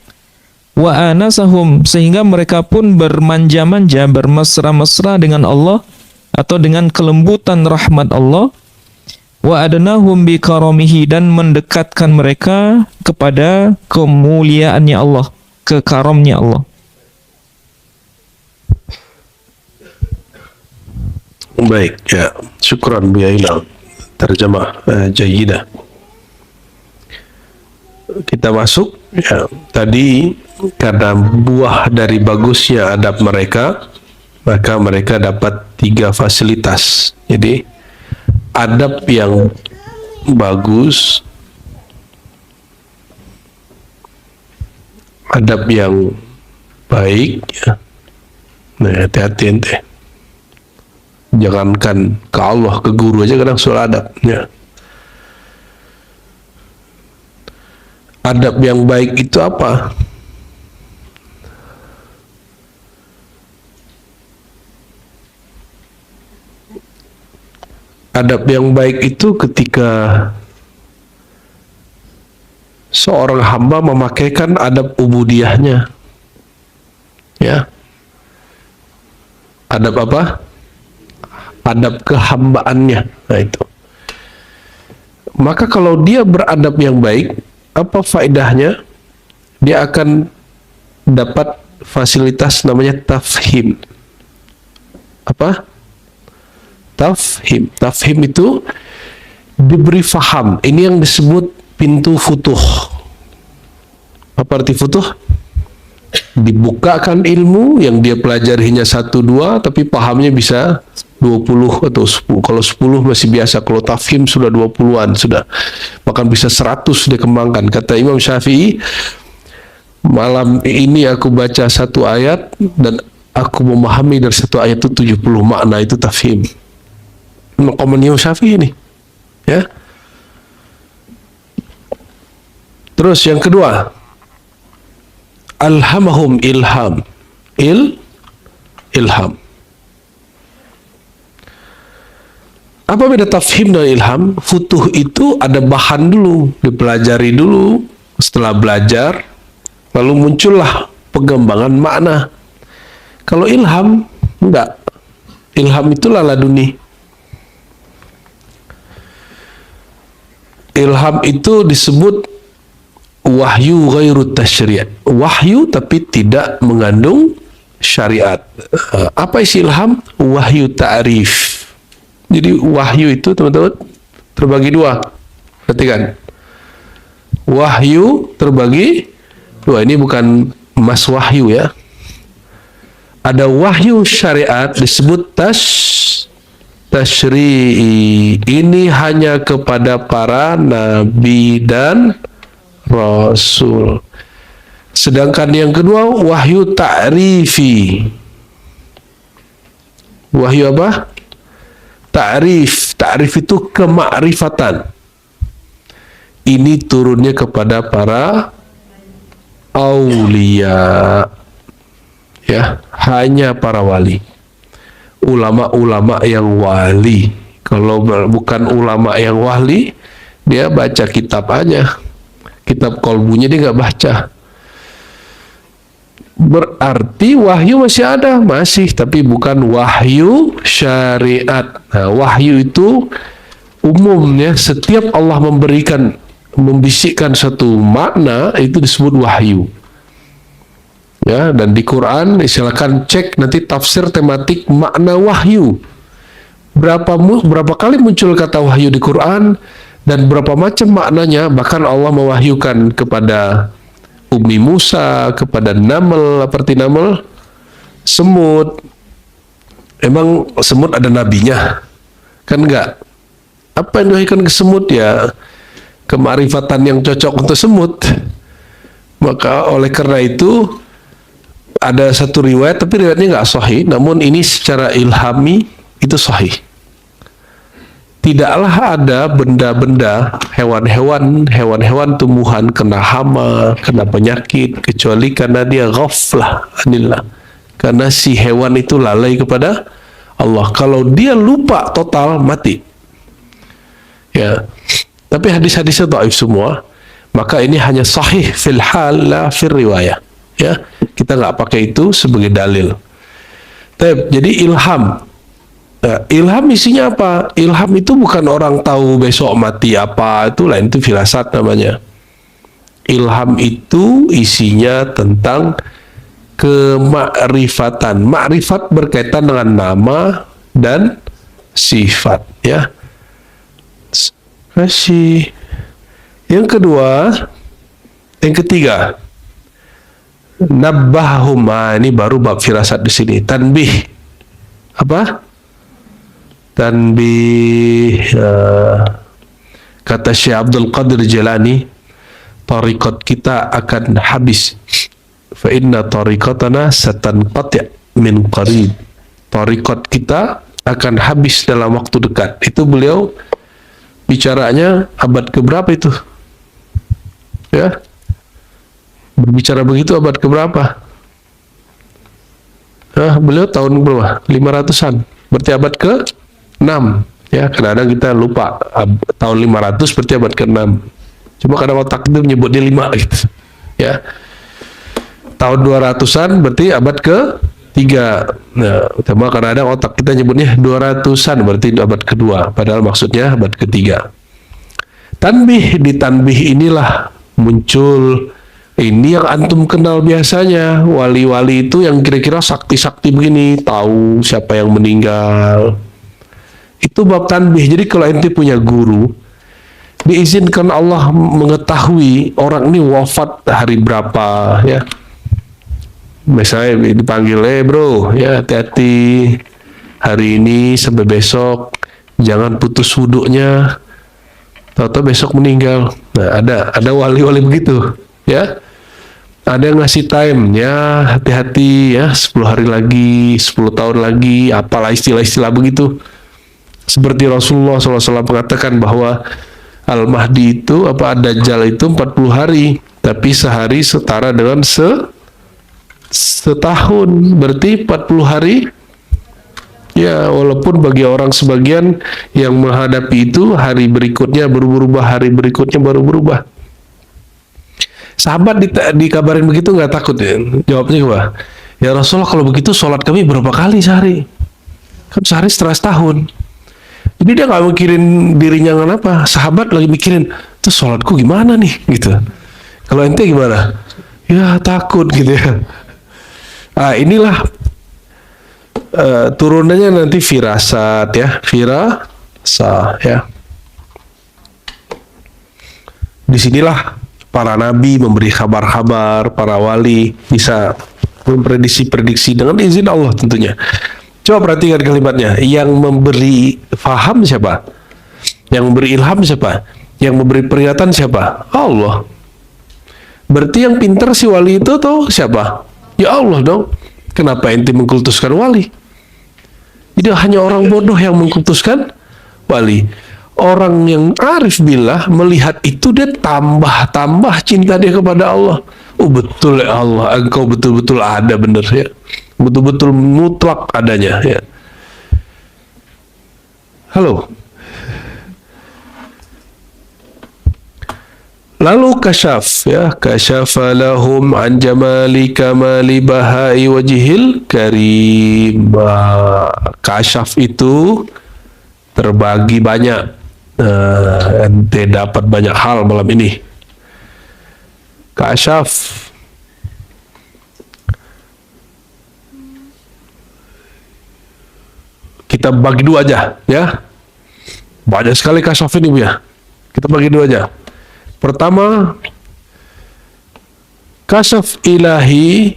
Speaker 3: wa anasahum sehingga mereka pun bermanja-manja, bermesra-mesra dengan Allah atau dengan kelembutan rahmat Allah, wa adnahum bi karamihi dan mendekatkan mereka kepada kemuliaannya Allah, kekaramnya Allah.
Speaker 2: Baik, ya. Syukran Bu Yainal. Terjemah jayidah. Kita masuk ya, tadi karena buah dari bagusnya adab mereka, maka mereka dapat 3 fasilitas. Jadi adab yang bagus, adab yang baik ya. Nah, hati-hati ente. Jangankan ke Allah, ke guru aja kadang soal adab ya. Adab yang baik itu apa? Adab yang baik itu ketika seorang hamba memakaikan adab ubudiyahnya. Ya. Adab apa? Adab kehambaannya. Nah itu. Maka kalau dia beradab yang baik, apa faedahnya? Dia akan dapat fasilitas namanya tafhim. Apa? Tafhim. Tafhim itu diberi faham. Ini yang disebut pintu futuh. Apa arti futuh? Dibukakan ilmu yang dia pelajarinya 1-2 tapi pahamnya bisa 20 atau 10. Kalau 10 masih biasa, kalau tafhim sudah 20-an sudah. Bahkan bisa 100 dikembangkan. Kata Imam Syafi'i, malam ini aku baca 1 ayat dan aku memahami dari 1 ayat itu 70 makna, itu tafhim. Komen Imam Syafi'i ini. Ya. Terus yang kedua, alhamahum ilham. Ilham. Apa beda tafhim dan ilham? Futuh itu ada bahan dulu, dipelajari dulu, setelah belajar lalu muncullah pengembangan makna. Kalau ilham enggak. Ilham itu laladuni. Ilham itu disebut wahyu ghairu tasyri'. Wahyu tapi tidak mengandung syariat. Apa isi ilham? Wahyu ta'rif. Jadi wahyu itu teman-teman terbagi 2. Perhatikan. Wahyu terbagi 2. Ini bukan Mas Wahyu ya. Ada wahyu syariat disebut tasyri'i. Ini hanya kepada para nabi dan rasul. Sedangkan yang kedua wahyu ta'rifi. Wahyu apa? Ta'rif. Ta'rif itu kemakrifatan. Ini turunnya kepada para aulia. Ya, hanya para wali. Ulama-ulama yang wali. Kalau bukan ulama yang wali, dia baca kitab aja. Kitab kolbunya dia nggak baca. Berarti wahyu masih ada, masih, tapi bukan wahyu syariat. Nah, wahyu itu umumnya setiap Allah membisikkan satu makna itu disebut wahyu. Ya, dan di Quran silakan cek nanti tafsir tematik makna wahyu. Berapa kali muncul kata wahyu di Quran dan berapa macam maknanya, bahkan Allah mewahyukan kepada Ummi Musa, kepada namel, seperti namel, semut. Emang semut ada nabinya? Kan enggak. Apa yang diwahyukan ke semut? Ya kemarifatan yang cocok untuk semut. Maka oleh karena itu ada satu riwayat, tapi riwayatnya nggak sahih, namun ini secara ilhami itu sahih. Tidaklah ada benda-benda, hewan-hewan tumbuhan kena hama, kena penyakit, kecuali karena dia ghaflah anillah. Karena si hewan itu lalai kepada Allah. Kalau dia lupa total, mati. Ya. Tapi hadis-hadisnya dhaif semua. Maka ini hanya sahih fil hal la fil riwayah. Ya, kita nggak pakai itu sebagai dalil. Jadi ilham. Nah, ilham isinya apa? Ilham itu bukan orang tahu besok mati apa, itu lain, itu firasat namanya. Ilham itu isinya tentang kemakrifatan. Makrifat berkaitan dengan nama dan sifat, ya. Kasih. Yang kedua, yang ketiga, nabbahum. Ini baru bab firasat di sini. Tanbih. Apa? Tanbih. Kata Syekh Abdul Qadir Jilani, tariqat kita akan habis. Fa inna tariqatana satanqati' min qarib. Tariqat kita akan habis dalam waktu dekat. Itu beliau bicaranya abad keberapa itu? Ya, berbicara begitu abad keberapa? Beliau tahun berapa? 500-an. Berarti abad ke-6. Ya, kadang-kadang kita lupa. Tahun 500 berarti abad ke-6. Cuma kadang otak itu menyebutnya 5 gitu. Ya. Tahun 200-an berarti abad ke-3. Nah, cuma kadang-kadang otak kita nyebutnya 200-an berarti abad ke-2. Padahal maksudnya abad ke-3. Tanbih, di tanbih inilah muncul ini yang antum kenal biasanya, wali-wali itu yang kira-kira sakti-sakti begini, tahu siapa yang meninggal. Itu bab tanbih. Jadi kalau ente punya guru, diizinkan Allah mengetahui orang ini wafat hari berapa, ya. Misalnya dipanggil, bro, ya hati-hati hari ini sampai besok, jangan putus wuduknya. Tahu-tahu besok meninggal. Nah, ada wali-wali begitu, ya. Ada yang ngasih time, ya hati-hati ya, 10 hari lagi, 10 tahun lagi, apalah istilah-istilah begitu. Seperti Rasulullah SAW mengatakan bahwa Al-Mahdi itu, Ad-Dajjal itu 40 hari, tapi sehari setara dengan setahun, berarti 40 hari. Ya, walaupun bagi orang sebagian yang menghadapi itu hari berikutnya baru berubah, hari berikutnya baru berubah. Sahabat dikabarin begitu nggak takut ya? Jawabnya apa? Ya Rasulullah, kalau begitu sholat kami berapa kali sehari? Kan sehari setengah setahun. Jadi dia nggak mikirin dirinya dengan apa. Sahabat lagi mikirin, tuh sholatku gimana nih? Gitu. Kalau ente gimana? Ya takut gitu ya. Nah, inilah turunannya nanti firasat ya, firasat ya. Disinilah para nabi memberi kabar-kabar, para wali bisa memprediksi-prediksi dengan izin Allah tentunya. Coba perhatikan kalimatnya. Yang memberi faham siapa? Yang memberi ilham siapa? Yang memberi peringatan siapa? Allah. Berarti yang pintar si wali itu atau siapa? Ya Allah dong. Kenapa ente mengkultuskan wali? Jadi hanya orang bodoh yang mengkultuskan wali. Orang yang arif billah melihat itu, dia tambah cinta dia kepada Allah. Oh betul ya Allah, engkau betul-betul ada, benar ya. Betul-betul mutlak adanya ya. Halo. Lalu kasyaf ya, kasyafa lahum an jamali kamali bahai wajhil karim. Kasyaf itu terbagi banyak. Ente dapat banyak hal malam ini. Kasyaf kita bagi dua aja ya. Banyak sekali kasyaf ini ya. Kita bagi dua aja. Pertama, Kasyaf ilahi,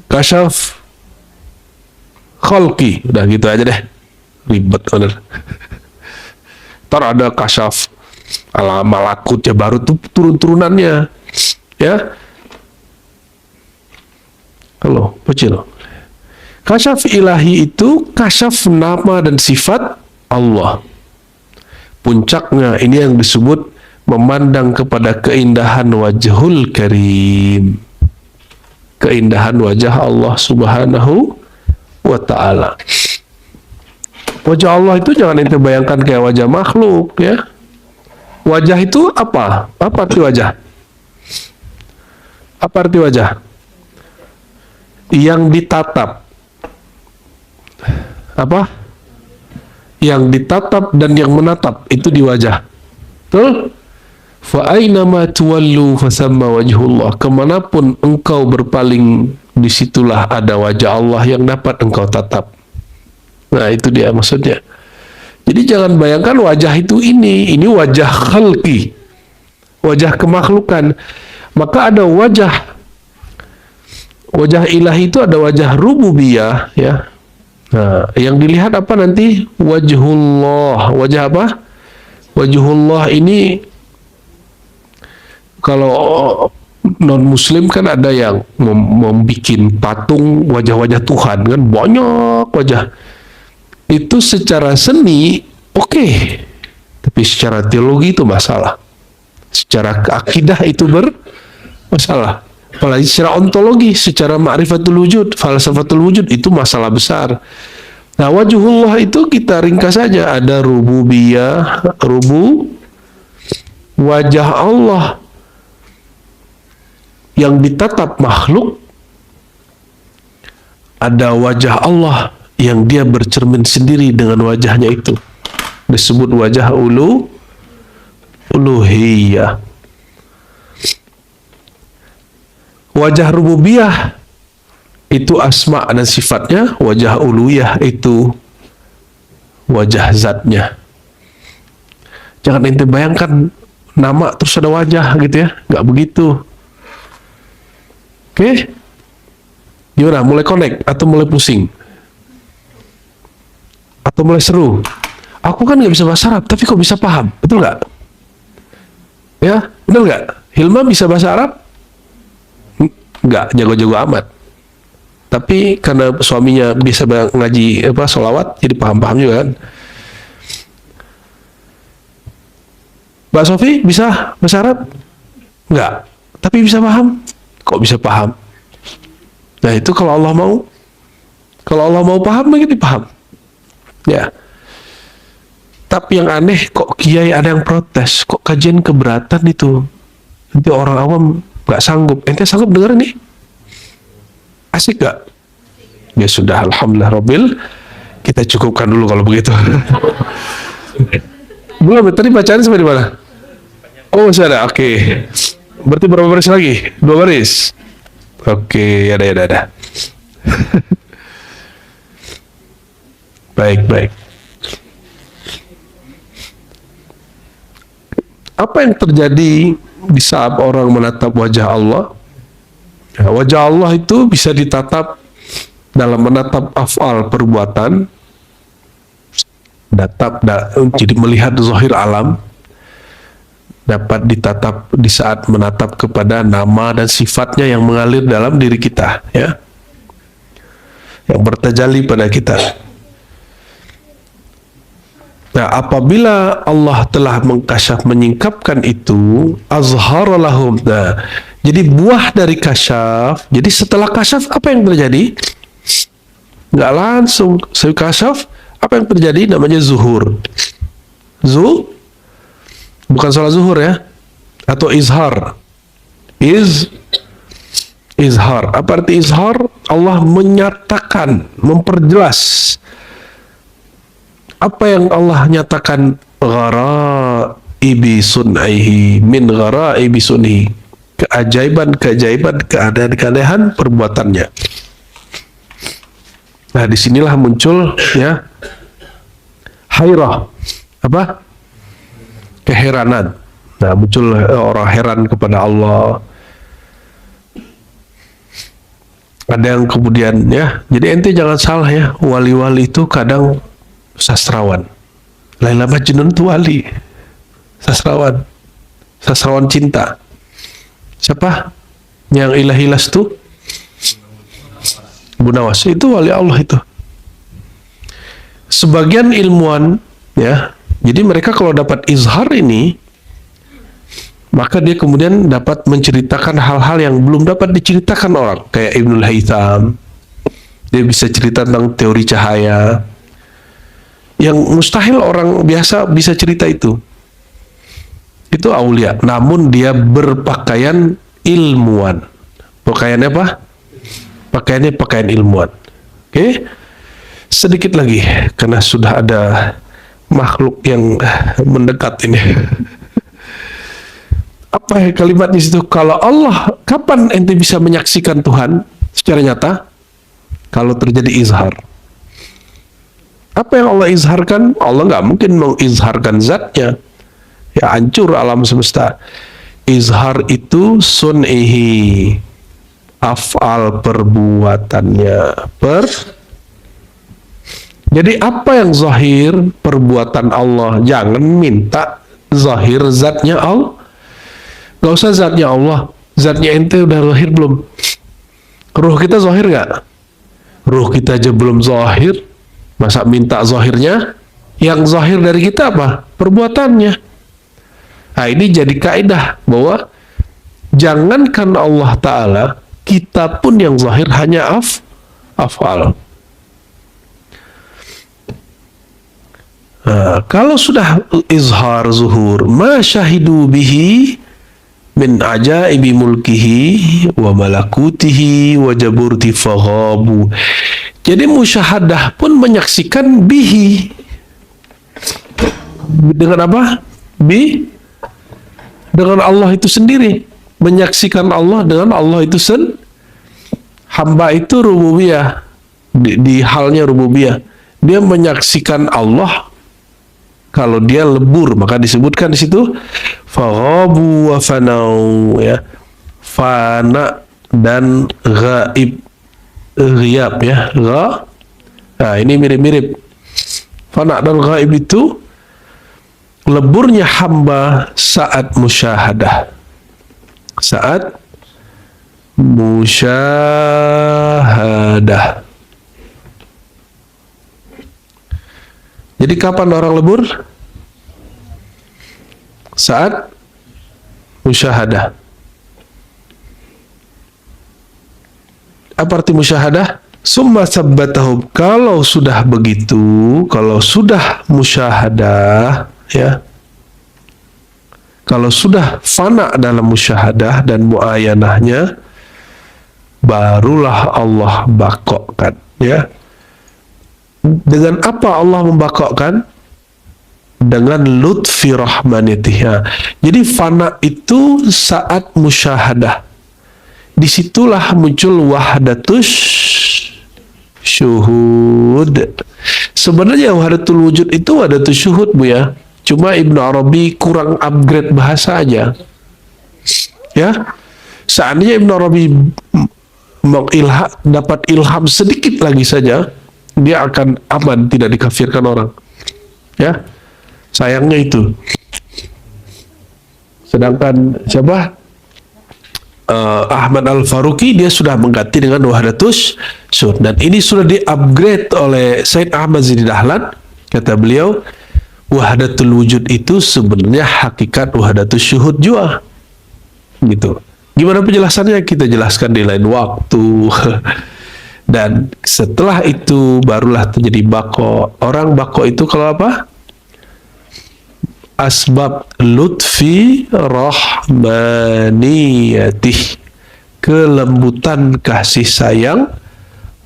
Speaker 2: kasyaf khalqi, udah gitu aja deh, ribet bener. Ntar ada kasyaf ala malakut ya, baru tuh turun-turunannya ya. Halo, kecil. Kasyaf ilahi itu kasyaf nama dan sifat Allah. Puncaknya ini yang disebut memandang kepada keindahan wajhul karim, keindahan wajah Allah subhanahu wa ta'ala. Wajah Allah itu jangan ente bayangkan kayak wajah makhluk ya. Wajah itu apa? Apa arti wajah? Apa arti wajah? Yang ditatap. Apa? Yang ditatap dan yang menatap itu di wajah. Betul? Fa aina ma tuwallu fasamma wajhullah. Kemanapun engkau berpaling, disitulah ada wajah Allah yang dapat engkau tatap. Nah, itu dia maksudnya. Jadi jangan bayangkan wajah itu ini wajah khalqi, wajah kemakhlukan. Maka ada wajah ilahi itu ada wajah rububiyah ya. Nah, yang dilihat apa nanti? Wajhullah. Wajah apa? Wajhullah ini kalau non muslim kan ada yang membikin patung wajah-wajah Tuhan kan, banyak wajah. Itu secara seni oke. Tapi secara teologi itu masalah. Secara akidah itu bermasalah. Apalagi secara ontologi, secara ma'rifatul wujud, falsafatul wujud, itu masalah besar. Nah, wajhullah itu kita ringkas saja, ada rububiyah, wajah Allah yang ditatap makhluk, ada wajah Allah yang dia bercermin sendiri dengan wajahnya itu, disebut wajah uluhiyah. Wajah rububiyah itu asma dan sifatnya, wajah uluhiyah itu wajah zatnya. Jangan ente bayangkan nama terus ada wajah gitu ya, nggak begitu. Oke? Gimana? Mulai connect atau mulai pusing? Atau mulai seru? Aku kan nggak bisa bahasa Arab, tapi kok bisa paham? Betul nggak? Ya, betul nggak? Hilma bisa bahasa Arab? Nggak jago-jago amat. Tapi karena suaminya bisa ngaji sholawat, jadi paham-paham juga kan. Mbak Sofi bisa bahasa Arab? Nggak. Tapi bisa paham? Kok bisa paham? Nah itu kalau Allah mau. Kalau Allah mau paham, begitu paham. Ya. Tapi yang aneh, kok kiai ada yang protes, kok kajian keberatan itu. Nanti orang awam nggak sanggup. Ente sanggup denger nih? Asik gak? Ya sudah, alhamdulillah Robbil. Kita cukupkan dulu kalau begitu. Belum, tadi bacaan sampai di mana? Oh, masih ada. Oke. Berarti berapa baris lagi? 2 baris. Oke, ada. Baik. Apa yang terjadi di saat orang menatap wajah Allah? Ya, wajah Allah itu bisa ditatap dalam menatap af'al perbuatan, jadi melihat zahir alam, dapat ditatap di saat menatap kepada nama dan sifatnya yang mengalir dalam diri kita, ya, yang bertajalli pada kita. Nah, apabila Allah telah mengkasyaf, menyingkapkan itu, azhara lahum. Nah, jadi buah dari kasyaf. Jadi setelah kasyaf apa yang terjadi? Nggak langsung kasyaf, apa yang terjadi? Namanya zuhur. Bukan salah zuhur ya, atau izhar. Izhar. Apa arti izhar? Allah menyatakan, memperjelas. Apa yang Allah nyatakan? Gharaibi sun'ihi, min gharaibi sun'ihi, keajaiban keadaan perbuatannya. Nah, disinilah muncul ya hairah, apa? Keheranan. Nah, muncul orang heran kepada Allah. Ada yang kemudian ya, jadi ente jangan salah ya, wali-wali itu kadang sastrawan. Laila Majnun itu wali, sastrawan cinta. Siapa? Yang ilah-ilas tuh? Bu Nawas, itu wali Allah itu. Sebagian ilmuwan ya, jadi mereka kalau dapat izhar ini, maka dia kemudian dapat menceritakan hal-hal yang belum dapat diceritakan orang, kayak Ibnul Haytham. Dia bisa cerita tentang teori cahaya yang mustahil orang biasa bisa cerita itu. Itu aulia, namun dia berpakaian ilmuwan. Pakaiannya apa? Pakaiannya pakaian ilmuwan. Oke? Sedikit lagi, karena sudah ada makhluk yang mendekat ini. Apa ya kalimat di situ? Kalau Allah, kapan ente bisa menyaksikan Tuhan secara nyata? Kalau terjadi izhar. Apa yang Allah izharkan? Allah nggak mungkin mengizharkan zatnya. Ya hancur alam semesta. Izhar itu sun'ihi, af'al perbuatannya. Jadi apa yang zahir perbuatan Allah, jangan minta zahir zatnya Allah. Gak usah zatnya Allah, zatnya ente udah zahir belum? Ruh kita zahir gak? Ruh kita aja belum zahir, masa minta zahirnya? Yang zahir dari kita apa? Perbuatannya. Nah ini jadi kaidah bahwa jangankan Allah Ta'ala, kita pun yang zahir hanya af'al. Nah, kalau sudah izhar zuhur, ma syahidu bihi min ajaibi mulkihi wa malakutihi wa jaburti faghabu. Jadi musyahadah pun menyaksikan bihi. Dengan apa? Dengan Allah itu sendiri. Menyaksikan Allah dengan Allah itu hamba itu rububiyah. Di halnya rububiyah. Dia menyaksikan Allah kalau dia lebur, maka disebutkan di situ faghabu wa fanau, ya, fana dan ghaib, ghiyab ya, nah ini mirip-mirip. Fana dan ghaib itu leburnya hamba saat musyahadah, saat musyahadah. Jadi kapan orang lebur? Saat musyahadah. Apa arti musyahadah? Summa sabbatahum. Kalau sudah begitu, kalau sudah musyahadah, ya, kalau sudah fana dalam musyahadah dan muayanahnya, barulah Allah bakokkan, ya. Dengan apa Allah membakokkan? Dengan lutfi rahmanitihya. Jadi fana itu saat musyahadah. Disitulah muncul wahdatus syuhud. Sebenarnya wahdatul wujud itu wahdatus syuhud, Bu, ya. Cuma Ibnu Arabi kurang upgrade bahasa aja. Ya. Seandainya Ibnu Arabi dapat ilham sedikit lagi saja, dia akan aman, tidak dikafirkan orang. Ya. Sayangnya itu. Sedangkan siapa? Ahmad Al-Faruqi, dia sudah mengganti dengan wahdatus syuhud. Dan ini sudah di-upgrade oleh Said Ahmad Zini Dahlan. Kata beliau, wahdatul wujud itu sebenarnya hakikat wahdatus syuhud juga. Gitu. Gimana penjelasannya? Kita jelaskan di lain waktu. Dan setelah itu barulah terjadi bako. Orang bako itu kalau apa? Asbab lutfi rahmaniyatih, kelembutan kasih sayang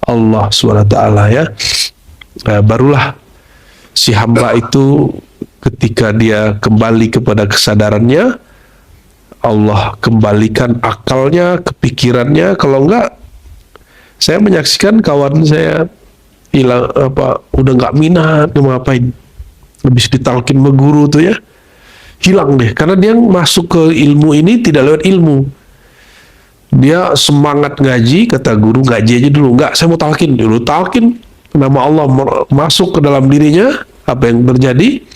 Speaker 2: Allah SWT, ya. Barulah si hamba itu ketika dia kembali kepada kesadarannya, Allah kembalikan akalnya, kepikirannya. Kalau enggak, saya menyaksikan kawan saya hilang udah nggak minat, ngapain, habis ditalkin sama guru tuh, ya, hilang deh, karena dia masuk ke ilmu ini tidak lewat ilmu. Dia semangat ngaji, kata guru, ngaji aja dulu. Enggak, saya mau talqin dulu. Talqin, nama Allah masuk ke dalam dirinya. Apa yang terjadi?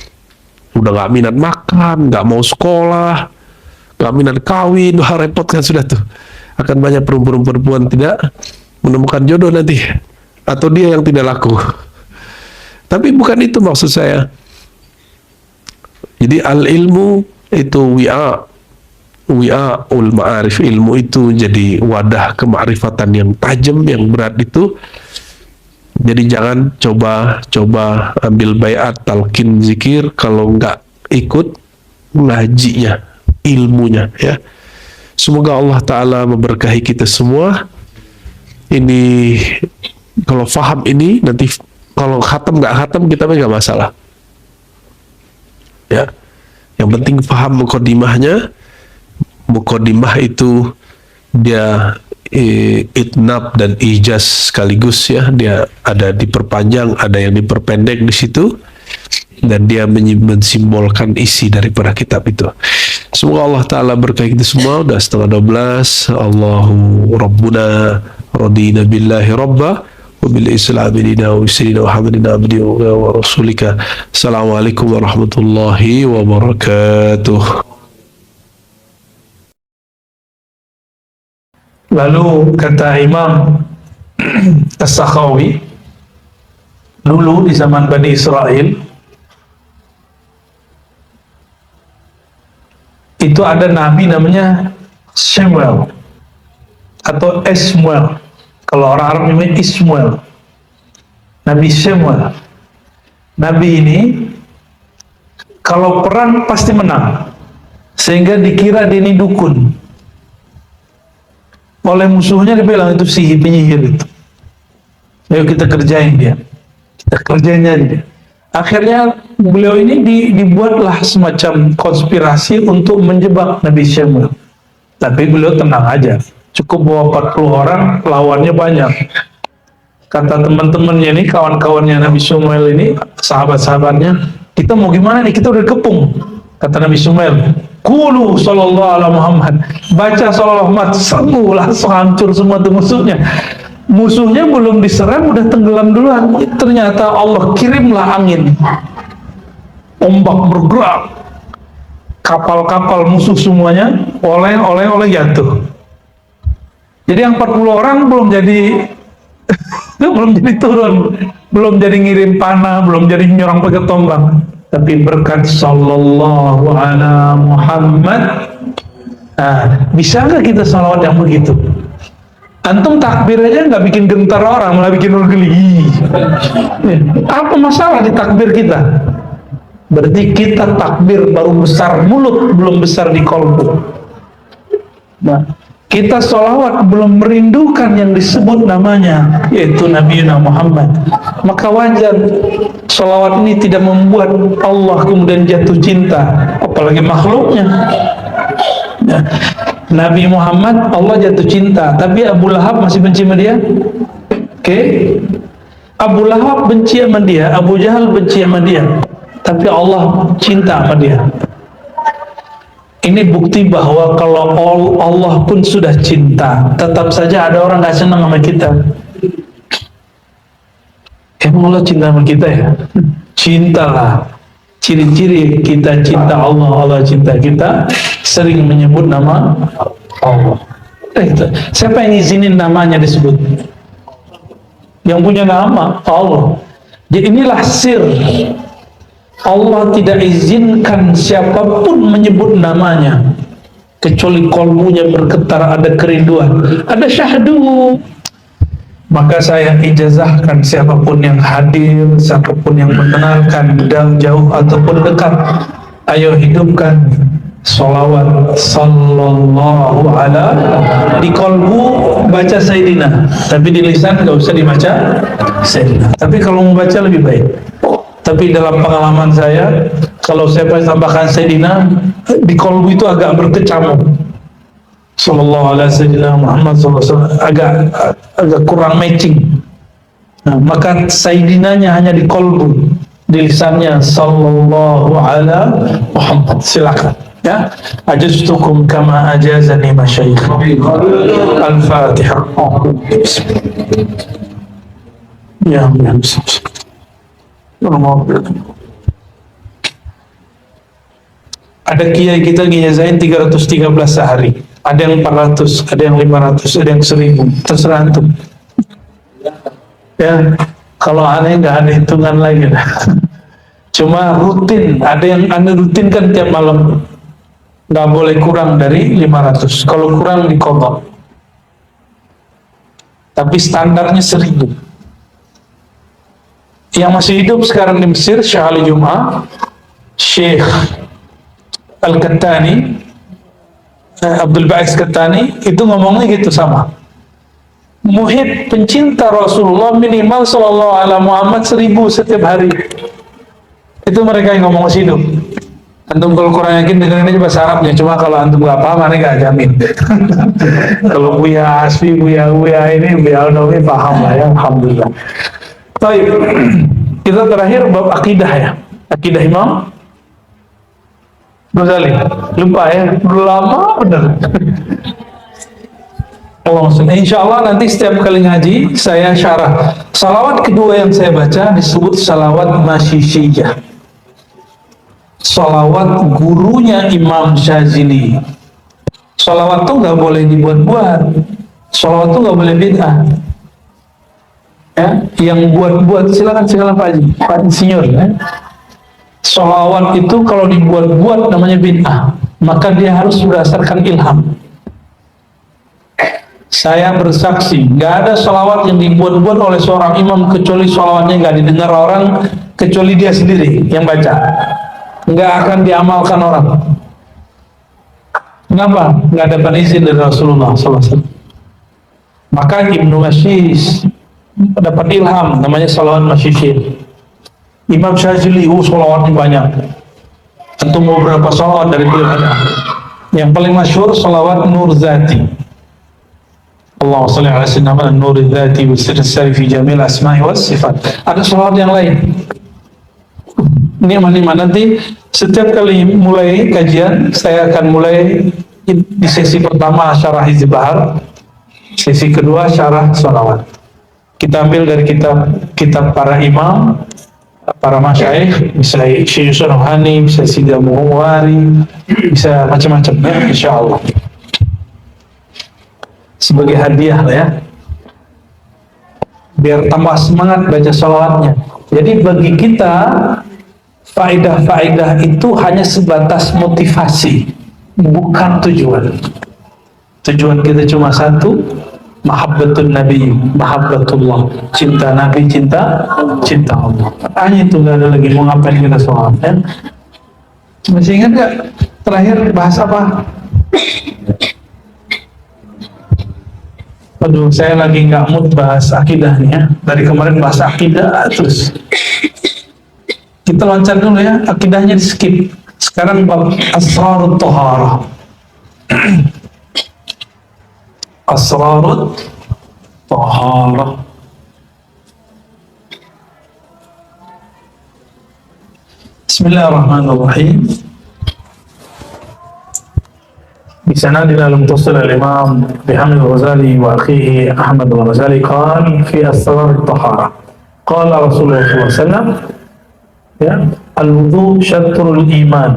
Speaker 2: Udah nggak minat makan, nggak mau sekolah, nggak minat kawin. Wah, repot kan sudah tuh. Akan banyak perempuan tidak menemukan jodoh nanti, atau dia yang tidak laku. Tapi bukan itu maksud saya. Jadi al-ilmu itu wi'a'ul ma'arif. Ilmu itu jadi wadah kemarifatan yang tajam, yang berat itu. Jadi jangan coba ambil baiat talqin zikir kalau nggak ikut ngajinya, ilmunya, ya. Semoga Allah Ta'ala memberkahi kita semua. Ini kalau faham ini, nanti kalau khatam nggak khatam kita nggak masalah, ya. Yang penting faham muqaddimahnya. Muqaddimah itu dia itnab dan ijaz sekaligus, ya. Dia ada diperpanjang, ada yang diperpendek di situ, dan dia mensimbolkan isi daripada kitab itu. Semoga Allah Ta'ala berkahi kita semua. Udah 11:30. Allahu Rabbuna radina billahi rabba wa bil islam dina wa bisirina wa hamdina abdi wa rasulika. Assalamualaikum warahmatullahi wabarakatuh.
Speaker 1: Lalu kata Imam As-Sakhawi, dulu di zaman Bani Israel itu ada nabi namanya Samuel atau Esmuel. Kalau orang Arab namanya Ismuel. Nabi Samuel. Nabi ini kalau perang pasti menang, sehingga dikira dia ini dukun. Oleh musuhnya dibilang itu penyihir itu. Ayo kita kerjain dia. Kita kerjain aja. Akhirnya beliau ini dibuatlah semacam konspirasi untuk menjebak Nabi Samuel. Tapi beliau tenang aja. Cukup bawa 40 orang, lawannya banyak. Kata teman-temannya ini, kawan-kawannya Nabi Samuel ini, sahabat-sahabatnya, kita mau gimana nih? Kita udah kepung. Kata Nabi Samuel, Qulu sallallahu ala Muhammad. Baca sallallahu Muhammad, sembuh, langsung hancur semua tuh musuhnya. Musuhnya belum diserang udah tenggelam duluan. Ternyata Allah kirimlah angin, ombak bergerak, kapal-kapal musuh semuanya oleh jatuh. Jadi yang 40 orang belum jadi belum jadi turun, belum jadi ngirim panah, belum jadi nyerang pakai tombak. Tapi berkat sallallahu ala Muhammad. Bisa nggak kita salawat yang begitu? Antum takbir aja nggak bikin gentar orang, malah bikin orang geli. Apa masalah di takbir kita? Berarti kita takbir baru besar mulut, belum besar di kolbu. Nah, kita sholawat belum merindukan yang disebut namanya, yaitu Nabi Muhammad. Maka wajar sholawat ini tidak membuat Allah kemudian jatuh cinta, apalagi makhluknya. Ya. Nabi Muhammad Allah jatuh cinta, tapi Abu Lahab masih benci sama dia. Oke? Abu Lahab benci sama dia, Abu Jahal benci sama dia, tapi Allah cinta sama dia. Ini bukti bahwa kalau Allah pun sudah cinta, tetap saja ada orang gak senang sama kita. Emang Allah cinta sama kita ya? Cintalah. Ciri-ciri kita cinta Allah, Allah cinta kita, sering menyebut nama Allah. Siapa yang izinin namanya disebut? Yang punya nama Allah. Jadi inilah sir. Allah tidak izinkan siapapun menyebut namanya kecuali kolbunya bergetar, ada kerinduan, ada syahdu. Maka saya ijazahkan siapapun yang hadir, siapapun yang mendengarkan jauh ataupun dekat, ayo hidupkan sholawat sallallahu ala, di kolbu baca Sayyidina, tapi di lisan gak usah dibaca Sayyidina. Tapi kalau mau baca lebih baik. Tapi dalam pengalaman saya, kalau saya tambahkan Sayyidina, di kolbu itu agak berkecamuk. Sallallahu alaihi wasallam Muhammad sallallahu agak kurang matching. Nah, maka Sayyidinanya hanya di kolbu, di lisannya sallallahu ala Muhammad. Silakan ya. Ajaztukum kama ajazani masyayikh. Al-Fatihah. Ya, ya. Ada kiai kita ngijazain 313 sehari. Ada yang 400, ada yang 500, ada yang 1000. Terserah antum. Ya, kalau aneh nggak ada hitungan lagi. Cuma rutin, ada yang aneh rutinkan tiap malam. Nggak boleh kurang dari 500. Kalau kurang diqadha. Tapi standarnya 1000. Yang masih hidup sekarang di Mesir, Syekh Ali Jum'ah, Syekh Al-Kattani, Abdul Ba'is Kattani, itu ngomongnya gitu sama. Muhib pencinta Rasulullah minimal sallallahu alaihi Muhammad 1000 setiap hari. Itu mereka yang ngomong masih hidup. Antum kalau kurang yakin dengerin aja bahasa Arabnya. Cuma kalau antum gak paham, aneh gak jamin. Kalau Buya Asfi, Buya ini, Buya Al-Nawi paham lah ya, alhamdulillah. Baik, kita terakhir bab akidah ya. Akidah Imam Ghazali. Lupa ya, lama bener. Insya Allah nanti setiap kali ngaji saya syarah. Salawat kedua yang saya baca disebut salawat Masyishiyah. Salawat gurunya Imam Syazili. Salawat tuh nggak boleh dibuat-buat. Salawat tuh nggak boleh bid'ah. Ya, yang buat-buat silakan Pak Haji, Pak Insinyur. Ya. Salawat itu kalau dibuat-buat namanya bid'ah. Maka dia harus berdasarkan ilham. Saya bersaksi, nggak ada salawat yang dibuat-buat oleh seorang imam kecuali salawatnya nggak didengar orang kecuali dia sendiri yang baca. Nggak akan diamalkan orang. Kenapa? Nggak dapat izin dari Rasulullah SAW. Maka Ibnu Masyis dapat ilham, namanya salawat Masyishiyah. Imam Syazili, salawatnya banyak. Tentu beberapa salawat dari beliau ada. Yang paling masyhur salawat Nur Zati. Allahumma shalli ala sayyidina Muhammad Nur Zati wa sirr sari fi jamil asma'i was sifat. Ada salawat yang lain. Ini mana nanti setiap kali mulai kajian saya akan mulai di sesi pertama syarah Hizb Bahar, sesi kedua syarah salawat. Kita ambil dari kitab para imam, para masyayikh, bisa Syekh Yusuf Rohani, bisa Sidi Abu Muwari, bisa macam-macam ya, insyaallah. Sebagai hadiah lah ya, biar tambah semangat baca salawatnya. Jadi bagi kita faedah-faedah itu hanya sebatas motivasi, bukan tujuan. Tujuan kita cuma satu, mahabbatun Nabi, mahabbatullah, cinta Nabi, cinta Allah. Hanya itu, nggak ada lagi. Mau ngapain kita salawat ya? Masih ingat nggak terakhir bahas apa? Aduh, saya lagi nggak mood bahas akidah nih ya. Dari kemarin bahas akidah terus. Kita loncat dulu ya, akidahnya di skip. Sekarang bab Asrarut Thaharah. Asrarut Thaharah. Bismillahirrahmanirrahim. بسند المتصل الإمام بحمد الغزالي وأخيه أحمد الغزالي قال في أسرار الطهارة قال رسول الله صلى الله عليه وسلم الوضوء شطر الإيمان.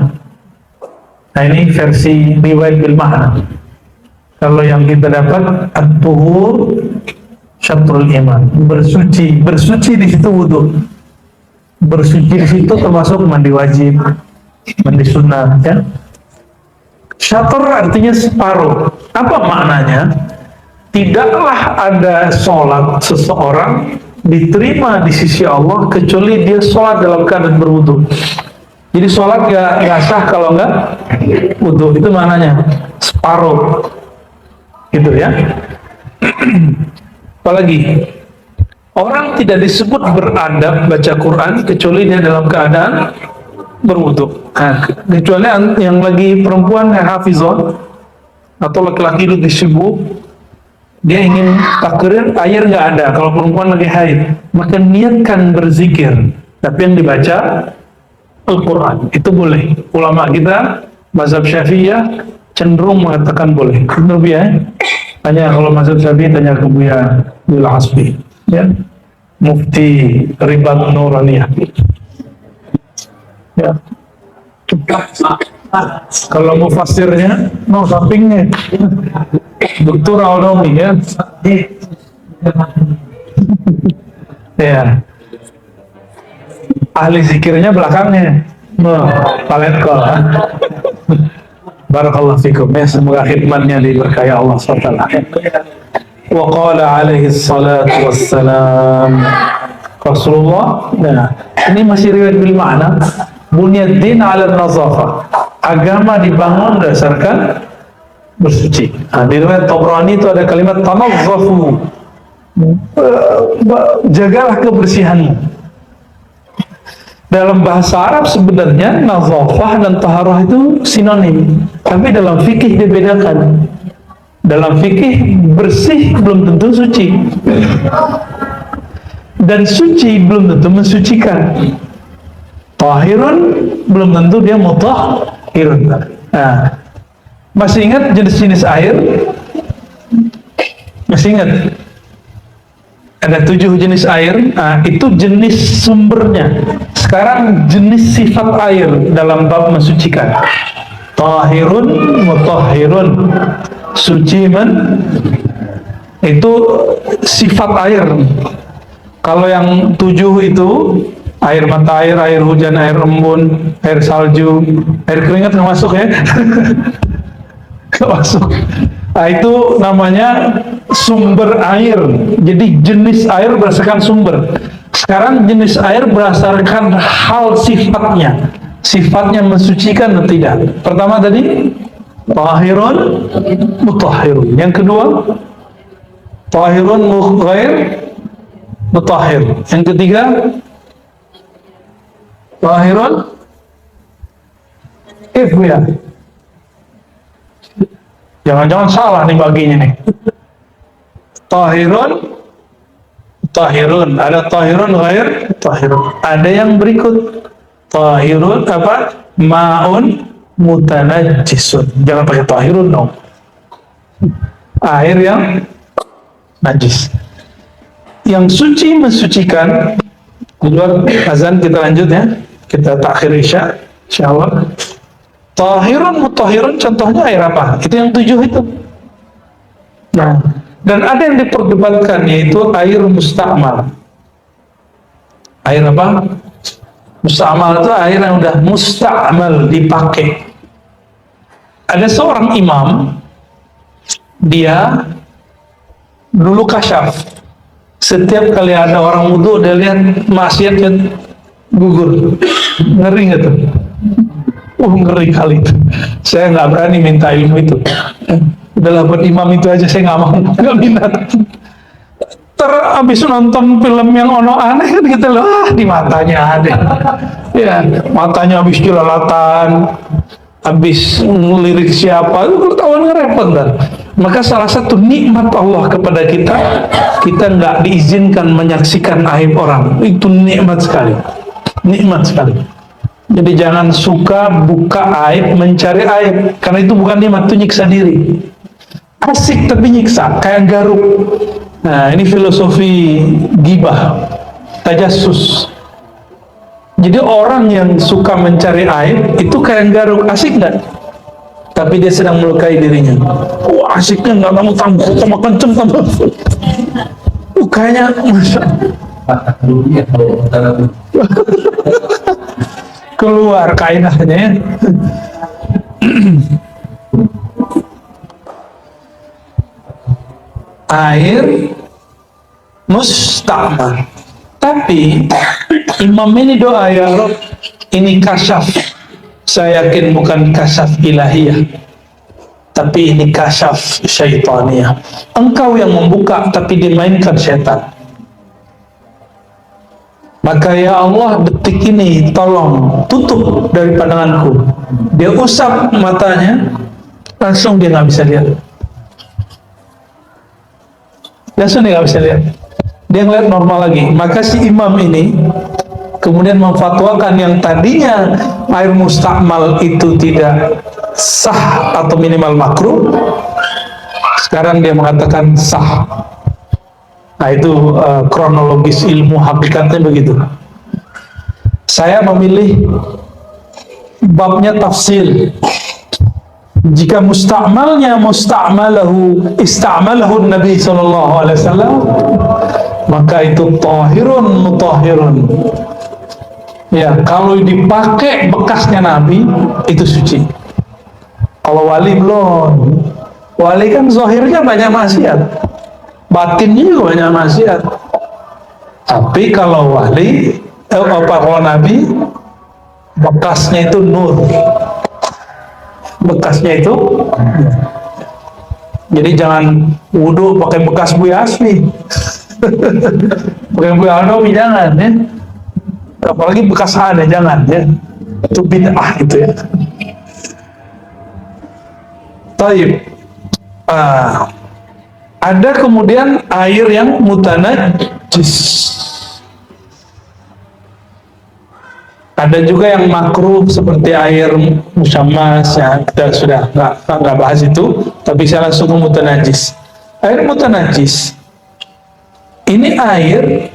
Speaker 1: Nah ini versi riwayat bil makna. Kalau yang kita dapat at-tuhur syatrul iman, bersuci di situ wudu. Bersuci di situ termasuk mandi wajib, mandi sunnah ya. Syatr artinya separuh. Apa maknanya? Tidaklah ada sholat seseorang diterima di sisi Allah kecuali dia sholat dalam keadaan berwudu. Jadi sholat gak sah kalau nggak wudu. Itu maknanya separuh, gitu ya. Apalagi orang tidak disebut beradab baca Quran kecuali dia dalam keadaan berwudu. Nah, kecuali yang lagi perempuan yang hafizah atau laki-laki itu sibuk, dia ingin takrir air nggak ada. Kalau perempuan lagi haid, maka niatkan berzikir tapi yang dibaca Al-Quran itu boleh. Ulama kita mazhab Syafi'iyah cenderung mengatakan boleh. Benar ya? Tanya kalau mazhab Syafi'i, tanya ke Buya Bil Asbi, ya, Mufti Ribat Nuraniyah. Ya. Kalau mufasirnya, no sampingnya, Dr. Aldomi, ya. Ya. Ahli zikirnya belakangnya, palet kol. Barakallahu fikum, ya, semoga khidmatnya diberkahi Allah SWT. Wa qala alaihi salatu wassalam, Rasulullah, nah, ini masih riwayat bil ma'na, bunyad-din 'ala an-nazafah, agama dibangun berdasarkan bersuci. Nah, di riwayat Tabrani itu ada kalimat tanazzafu, jagalah kebersihanmu. Dalam bahasa Arab sebenarnya nazafah dan taharah itu sinonim, tapi dalam fikih dibedakan. Dalam fikih bersih belum tentu suci, dan suci belum tentu mensucikan. Tahirun belum tentu dia mutahhirun. Nah, masih ingat jenis-jenis air? Masih ingat? Ada 7 jenis air. Nah, itu jenis sumbernya. Sekarang jenis sifat air dalam bab mensucikan. Tahirun, mutahhirun, suci itu sifat air. Kalau yang 7 itu air mata air, air hujan, air embun, air salju, air keringat nggak masuk ya? Nggak masuk. Nah, itu namanya sumber air. Jadi jenis air berdasarkan sumber. Sekarang jenis air berdasarkan hal sifatnya. Sifatnya mensucikan atau tidak. Pertama tadi tahirun, mutahhirun. Yang kedua tahirun, ghair mutahhir. Yang ketiga tahirun ya. Jangan-jangan salah nih baginya nih. Tahirun, ada tahirun, ghair tahirun. Ada yang berikut, tahirun apa? Ma'un mutanajjisun. Jangan pakai tahirun dong. Air yang najis. Yang suci mensucikan. Di luar azan kita lanjut ya. Kita takhir isya, insyaallah. Tahirun, mutahhirun, contohnya air apa? Itu yang 7 itu. Nah, dan ada yang diperdebatkan, yaitu air musta'mal. Air apa? Musta'mal itu air yang udah musta'mal, dipakai. Ada seorang imam, dia dulu kasyaf. Setiap kali ada orang wudu, dia lihat maksiat kan gugur. Ngeri nggak tuh? Ngeri kali itu. Saya nggak berani minta ilmu itu. Udahlah buat imam itu aja, saya nggak mau, nggak minat. Abis nonton film yang ono aneh kan gitu loh, di matanya ada. Ya, matanya habis jelalatan, habis ngelirik siapa, itu ketahuan ngerepot kan. Maka salah satu nikmat Allah kepada kita, kita nggak diizinkan menyaksikan aib orang. Itu nikmat sekali, nikmat sekali. Jadi jangan suka buka aib, mencari aib, karena itu bukan nikmat, itu nyiksa diri. Asik tapi nyiksa, kayak garuk. Nah, ini filosofi gibah, tajassus. Jadi orang yang suka mencari aib itu kayak garuk, asik nggak? Tapi dia sedang melukai dirinya. Wah, asiknya nggak kamu tambah kenceng tambah. Kayaknya keluar kainahnya. Air musta'mal. Tapi imam ini doa, ya Rabb, ini kasyaf. Saya yakin bukan kasyaf ilahiyah, tapi ini kasyaf syaitaniyah. Engkau yang membuka, tapi dimainkan setan. Maka ya Allah, detik ini tolong tutup dari pandanganku. Dia usap matanya, langsung dia nggak bisa lihat. Langsung dia nggak bisa lihat. Dia ngeliat normal lagi. Maka si imam ini kemudian memfatwakan yang tadinya air mustakmal itu tidak sah atau minimal makruh, sekarang dia mengatakan sah. Nah itu kronologis ilmu hakikatnya begitu. Saya memilih babnya tafsil. Jika mustakmalnya ista'malahu Nabi SAW, maka itu tahirun mutahhirun. Ya, kalau dipakai bekasnya Nabi itu suci. Kalau wali belum. Wali kan zahirnya banyak maksiat, batinnya juga banyak maksiat. Tapi kalau wali, kalau Nabi, bekasnya itu nur. Bekasnya itu, jadi jangan wudhu pakai bekas Buya Asmi. Pakai Buya Anomi jangan ya. Apalagi bekas ada jangan ya. Itu bid'ah itu ya. Taib. Ada kemudian air yang mutanajjis. Ada juga yang makruh seperti air musyammas, ya kita sudah nggak bahas itu, tapi saya langsung ke mutanajjis. Air mutanajjis ini air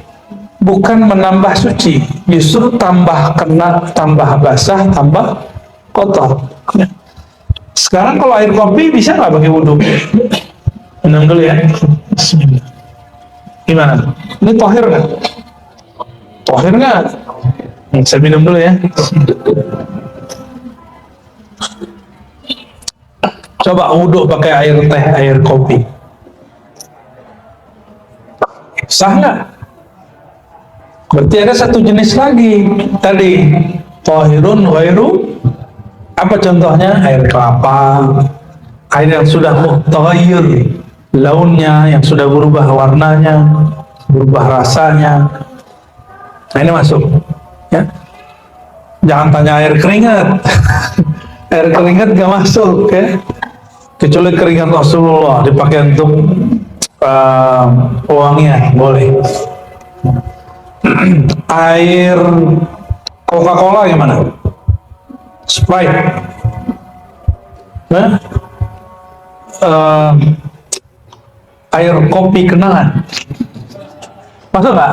Speaker 1: bukan menambah suci, justru tambah kena, tambah basah, tambah kotor. Sekarang kalau air kopi bisa nggak pakai wudhu? Minum dulu ya. Bismillah. Gimana? Ini tohir nggak? Tohir nggak? Saya minum dulu ya. Coba wudhu pakai air teh, air kopi. Sah nggak? Berarti ada satu jenis lagi tadi, tahirun ghairu, apa contohnya? Air kelapa, air yang sudah mutaghayyir launnya, yang sudah berubah warnanya, berubah rasanya. Nah ini masuk ya. Jangan tanya air keringat. Air keringat gak masuk ya, kecuali keringat Rasulullah dipakai untuk wangian boleh. Air Coca-Cola gimana? Sprite, nah? Air kopi kenangan masuk nggak?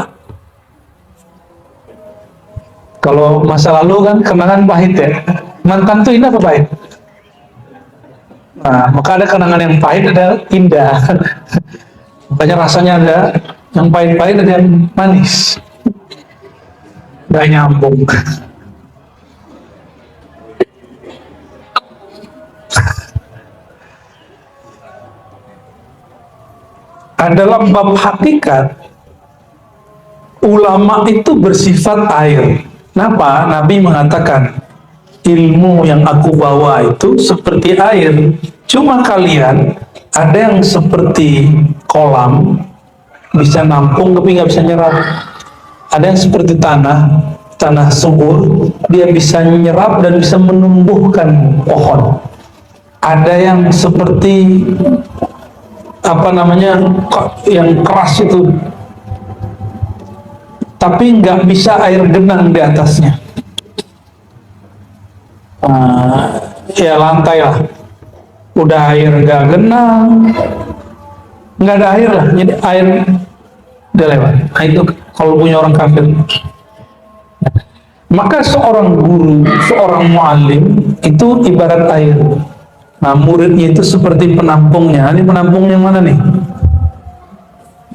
Speaker 1: Kalau masa lalu kan kenangan pahit ya, mantan tuh indah apa pahit? Nah, maka ada kenangan yang pahit, ada indah. Makanya rasanya ada yang pahit-pahit, ada yang manis. Gak nyambung. Dalam bab hakikat, ulama itu bersifat air. Kenapa? Nabi mengatakan, ilmu yang aku bawa itu seperti air. Cuma kalian ada yang seperti kolam, bisa nampung tapi nggak bisa nyerap. Ada yang seperti tanah subur, dia bisa nyerap dan bisa menumbuhkan pohon. Ada yang seperti apa namanya, yang keras itu, tapi nggak bisa air genang di atasnya. Ya lantai lah, udah air nggak genang, nggak ada air lah, jadi air udah lewat. Nah, itu kalau punya orang kafir. Maka seorang guru, seorang muallim itu ibarat air. Nah, muridnya itu seperti penampungnya. Ini penampungnya yang mana nih?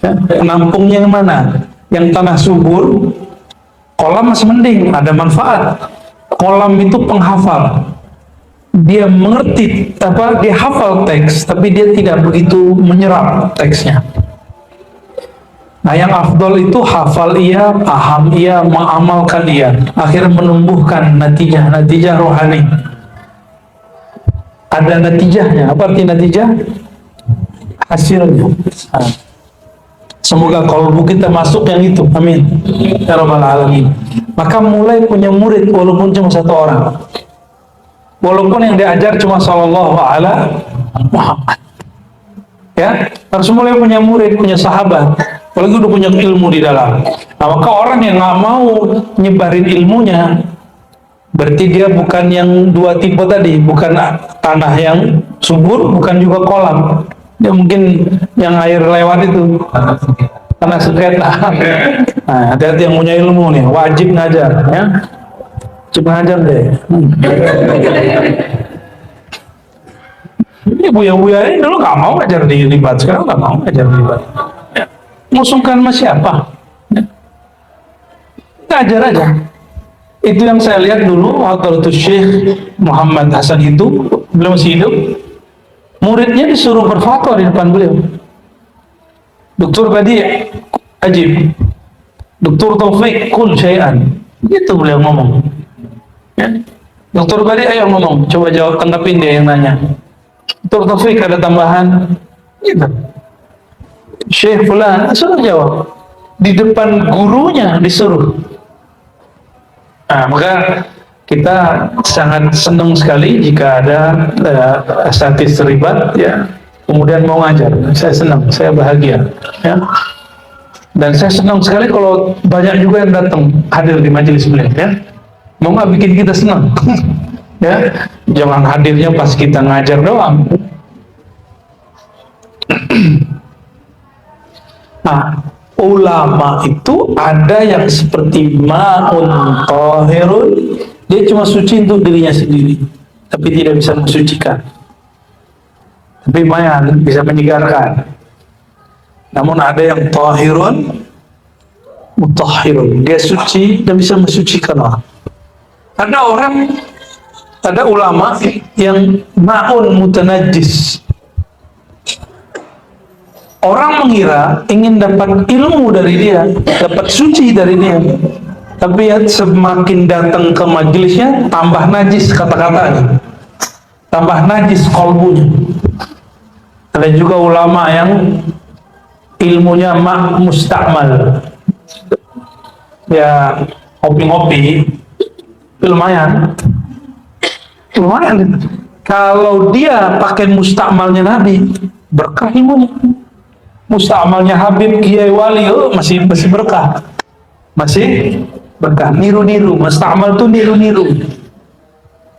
Speaker 1: Ya, penampungnya yang mana? Yang tanah subur, kolam masih mending, ada manfaat. Kolam itu penghafal. Dia mengerti, dia hafal teks, tapi dia tidak begitu menyerap teksnya. Nah, yang afdol itu hafal iya, paham iya, mengamalkan iya, akhirnya menumbuhkan natijah rohani. Ada natijahnya. Apa arti natijah? Hasilnya. Semoga kalbu kita masuk yang itu, amin ya rabbal alamin. Maka mulai punya murid walaupun cuma satu orang, walaupun yang diajar cuma sallallahu ala Muhammad, ya harus mulai punya murid, punya sahabat. apalagi udah punya ilmu di dalam. Nah, maka orang yang nggak mau nyebarin ilmunya, berarti dia bukan yang dua tipe tadi, bukan tanah yang subur, bukan juga kolam. Dia mungkin yang air lewat itu, tanah sengketa. Nah, hati-hati yang punya ilmu nih, wajib ngajar, ya. Wajib ngajar deh. Ini buya-buya ini dulu nggak mau ngajar di Libat, sekarang nggak mau ngajar di Libat. Ya. Musuhkan sama siapa? Ya. Ngajar aja. Itu yang saya lihat dulu waktu itu Syekh Muhammad Hasan itu, beliau masih hidup, muridnya disuruh berfatwa di depan beliau. Dokter Badi Ajib, Dokter Taufik kul syai'an, itu beliau ngomong. Ya. Dokter Badi ayo ngomong, coba jawab, tanggapin dia yang nanya. Dokter Taufik ada tambahan, gitu. Syekh Fulan suruh jawab di depan gurunya disuruh. Nah, maka kita sangat senang sekali jika ada asatidz terlibat, ya, kemudian mau ngajar. Saya senang, saya bahagia, ya. Dan saya senang sekali kalau banyak juga yang datang hadir di majelis beliau, ya. Mau nggak bikin kita senang, ya. Jangan hadirnya pas kita ngajar doang. Nah, ulama itu ada yang seperti ma'un tahirun, dia cuma suci untuk dirinya sendiri, tapi tidak bisa mensucikan. Tapi lumayan bisa menyegarkan. Namun ada yang tahirun, mutahhirun, dia suci dan bisa mensucikan orang. Ada ulama yang ma'un mutanajjis. Orang mengira ingin dapat ilmu dari dia, dapat suci dari dia, tapi ya semakin datang ke majelisnya tambah najis kata-katanya, tambah najis kolbunya. Ada juga ulama yang ilmunya mustakmal, ya ngopi-ngopi, lumayan. Kalau dia pakai mustakmalnya Nabi, berkah ilmunya. Mustakmalnya Habib Kiai Wali, masih berkah, masih berkah. Niru-niru, mustakmal itu niru-niru.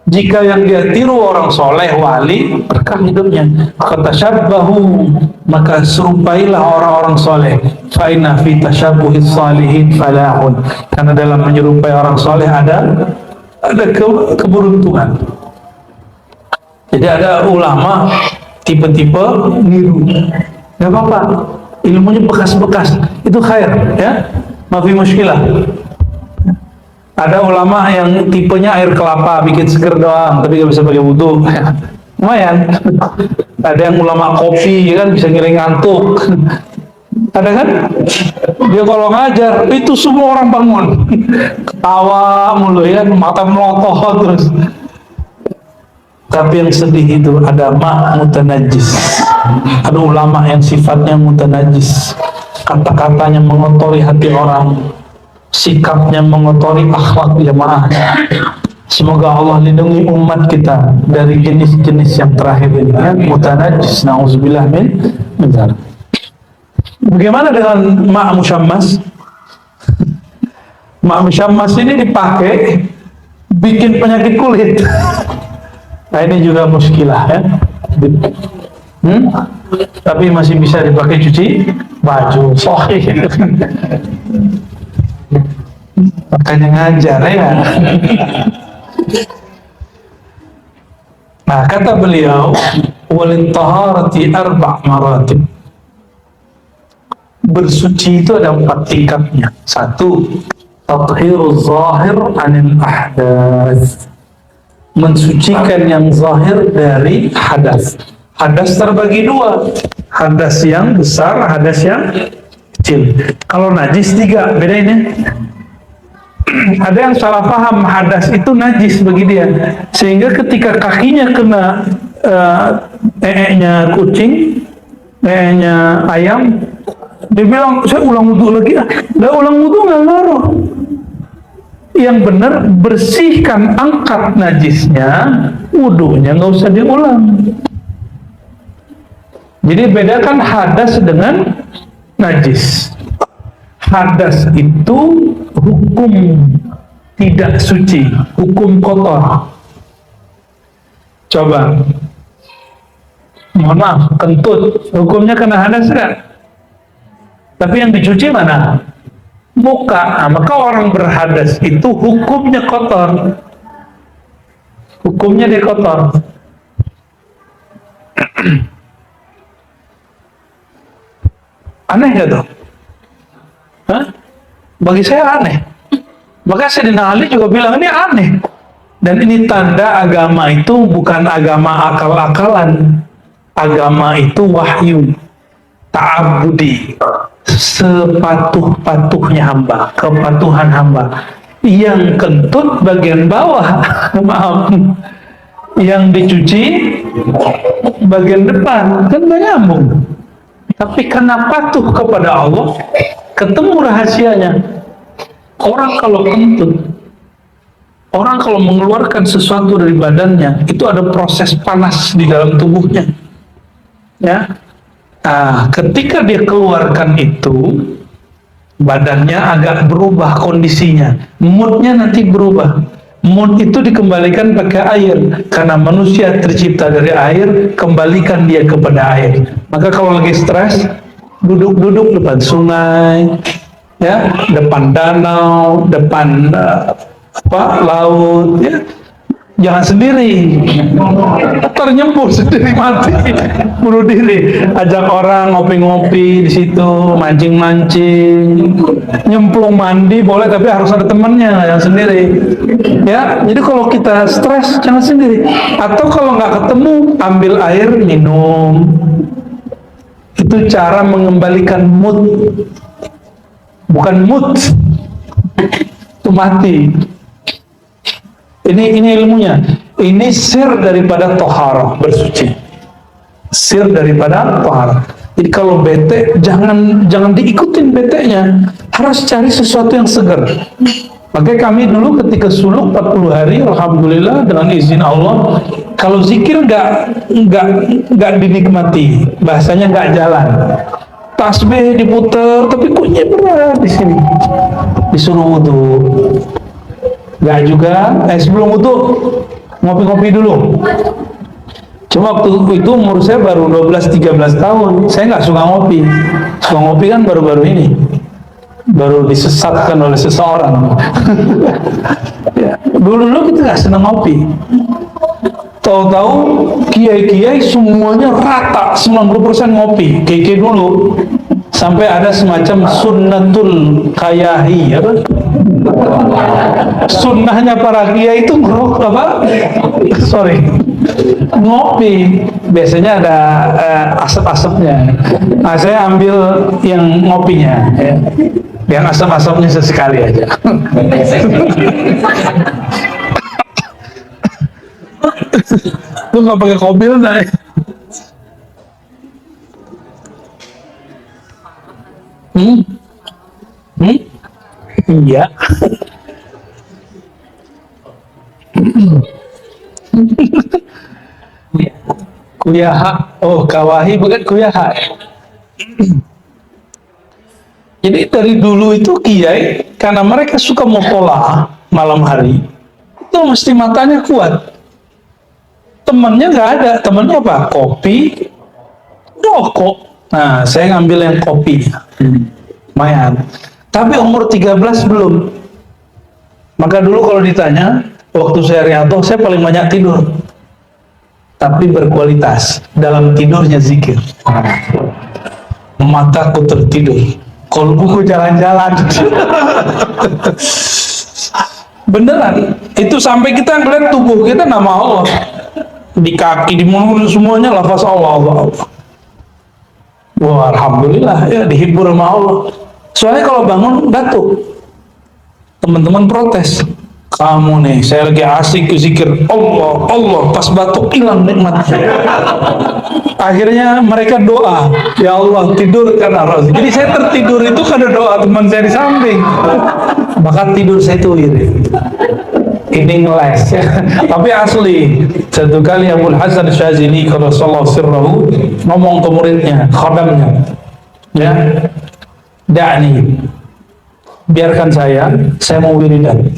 Speaker 1: Jika yang dia tiru orang soleh wali, berkah hidupnya. Fatashabbahu, maka serupailah orang-orang soleh. Fa inna fi tashabbuhis salihin falahun, karena dalam menyerupai orang soleh ada keberuntungan. Jadi ada ulama tipe-tipe niru. Gak apa-apa, ilmunya bekas-bekas, itu khair, ya, mafi muskilah. Ada ulama yang tipenya air kelapa, bikin seger doang, tapi gak bisa pakai wudhu, lumayan. Ada yang ulama kopi, kan bisa ngiring ngantuk. Ada kan? Dia kalau ngajar, itu semua orang bangun, ketawa mulu, ya, mata melotoh terus. Tapi yang sedih itu ada mutanajis. Ada ulama yang sifatnya mutanajis, kata-katanya mengotori hati orang, sikapnya mengotori akhlak jamaah. Semoga Allah lindungi umat kita dari jenis-jenis yang terakhir ini, ya, mutanajis. Nauzubillah min dzalik. Bagaimana dengan ma' musyammas? Ma' musyammas ini dipakai bikin penyakit kulit. Nah, ini juga muskilah, ya. Tapi masih bisa dipakai cuci baju. Sahih. Makanya ngajar, ya. Nah, kata beliau, walin taharati arba' maratib. Bersuci itu ada 4 tingkatnya. 1, tathhiruz zahir anil ahdath, mensucikan yang zahir dari hadas. Hadas terbagi 2, hadas yang besar, hadas yang kecil. Kalau najis 3, bedainnya. Ada yang salah paham hadas itu najis bagi dia, sehingga ketika kakinya kena nya kucing, nya ayam, dia bilang saya ulang wudhu lagi. Nggak ulang wudhu, nggak ngaruh. Yang benar bersihkan, angkat najisnya, wudhunya nggak usah diulang. Jadi bedakan hadas dengan najis. hadas itu hukum tidak suci, hukum kotor. Coba, mohon maaf, kentut, hukumnya kena hadas enggak? Tapi yang dicuci mana? Muka. Nah, maka orang berhadas itu hukumnya kotor. Hukumnya dia kotor. Aneh gak tuh? Hah? Bagi saya aneh. Maka Sayyidina Ali juga bilang ini aneh. Dan ini tanda agama itu bukan agama akal-akalan. Agama itu wahyu, ta'abudi, sepatuh-patuhnya hamba, kepatuhan hamba. Yang kentut bagian bawah, maaf, yang dicuci bagian depan, kan gak nyambung. Tapi karena patuh kepada Allah, ketemu rahasianya. Orang kalau kentut, orang kalau mengeluarkan sesuatu dari badannya, itu ada proses panas di dalam tubuhnya. Ya, ketika dia keluarkan itu, badannya agak berubah kondisinya, moodnya nanti berubah. Mood itu dikembalikan pakai air, karena manusia tercipta dari air, kembalikan dia kepada air. Maka kalau lagi stres, duduk-duduk depan sungai, ya, depan danau, depan laut, ya. Jangan sendiri, ternyembur sendiri mati, bunuh diri. Ajak orang ngopi-ngopi di situ, mancing-mancing, nyemplung mandi boleh, tapi harus ada temannya, jangan sendiri. Ya, jadi kalau kita stres jangan sendiri. Atau kalau nggak ketemu, ambil air minum. Itu cara mengembalikan mood, bukan mood, itu mati. Ini ilmunya. Ini sir daripada toharah, bersuci. Sir daripada toharah. Jadi kalau bete, jangan diikutin betenya. Harus cari sesuatu yang segar. Makanya kami dulu ketika suluk 40 hari, alhamdulillah dengan izin Allah, kalau zikir nggak dinikmati, bahasanya nggak jalan. Tasbih diputer, tapi kok berat di sini. Disuruh wudu. Nggak juga, sebelum itu ngopi-ngopi dulu. Cuma waktu itu umur saya baru 12-13 tahun, saya nggak suka ngopi. Suka ngopi kan baru-baru ini, baru disesatkan oleh seseorang. Ya, dulu kita nggak senang ngopi. Tahu-tahu kiai-kiai semuanya rata 90% ngopi. Kiai-kiai dulu sampai ada semacam sunnatul kayahi, apa? Sunnahnya para kiai itu ngopi. Biasanya ada asap-asapnya. Nah, saya ambil yang ngopinya, ya. Yang asap-asapnya sesekali aja. Lu nggak pakai kopi lu, nah. Iya. Kuyaha, kawahi bukan kuyaha. Jadi dari dulu itu kiai, karena mereka suka mutolaah malam hari, itu mesti matanya kuat. Temennya nggak ada, temennya apa? Kopi, rokok. Nah, saya ngambil yang kopinya. Lumayan. Tapi umur 13 belum. Maka dulu kalau ditanya, waktu saya riadoh, saya paling banyak tidur. Tapi berkualitas. Dalam tidurnya zikir. Mataku tertidur, kolbuku jalan-jalan. Beneran. Itu sampai kita ngeliat tubuh kita nama Allah. Di kaki, di mulut, semuanya lafaz Allah, Allah, Allah. Wah, alhamdulillah, ya dihibur sama Allah. Soalnya kalau bangun batuk, teman-teman protes, kamu nih, saya lagi asik zikir Allah, Allah, pas batuk hilang nikmatnya. Akhirnya mereka doa, ya Allah tidurkan arus. Jadi saya tertidur itu karena doa teman saya di samping. Maka tidur saya itu ini ngeles, ya. Tapi asli. Satu kali Abul Hasan Syazili kalau sallallahu sirrahu ngomong ke muridnya, khadamnya, ya, da'ni biarkan saya mau wiridan.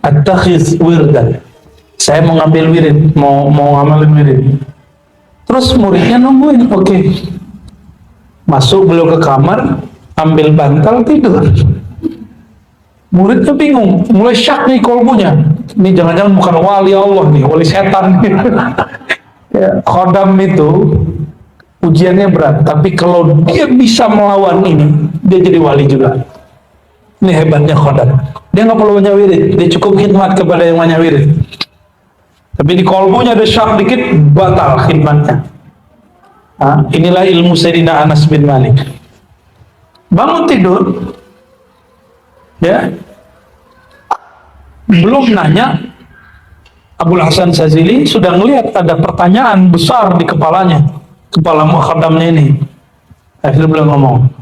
Speaker 1: Attakhiz wirdan. Saya mau ngambil wirid, mau ngamalin wirid. Terus muridnya nungguin, oke. Masuk beliau ke kamar, ambil bantal, tidur. Muridnya bingung, mulai syak nih kolbunya. Ini jangan-jangan bukan wali Allah nih, wali setan nih. Ya, khodam itu ujiannya berat, tapi kalau dia bisa melawan ini, dia jadi wali juga. Ini hebatnya khodam. Dia nggak perlu banyak wirid, dia cukup khidmat kepada yang banyak wirid. Tapi di kolbunya ada syak dikit, batal khidmatnya. Nah, inilah ilmu Sayyidina Anas bin Malik. Bangun tidur, ya, belum nanya, Abul Hasan Sazili sudah ngelihat ada pertanyaan besar di kepalanya, kepala mukhadamnya ini. Akhirnya beliau ngomong,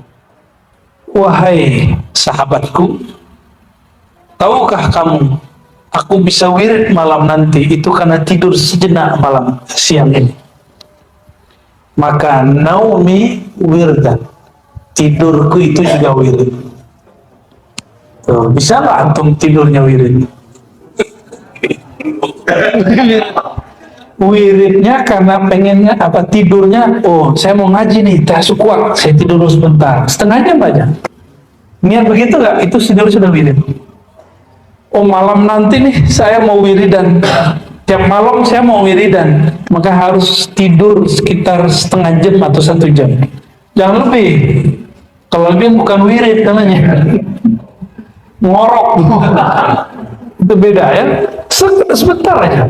Speaker 1: wahai sahabatku, tahukah kamu aku bisa wirid malam nanti itu karena tidur sejenak malam siang ini. Maka naumi wirdan, tidurku itu juga wirid. Tuh, bisa nggak antum tidurnya wirid? Wiridnya karena pengennya apa, tidurnya, oh saya mau ngaji nih, tahajud kuat, saya tidur dulu sebentar, setengah jam aja. Niat begitu nggak? Itu tidur sudah wirid. Oh malam nanti nih saya mau wiridan, tiap malam saya mau wiridan, maka harus tidur sekitar setengah jam atau 1 jam, jangan lebih. Kalau lebih bukan wirid namanya, ngorok. Itu beda ya, sebentar aja.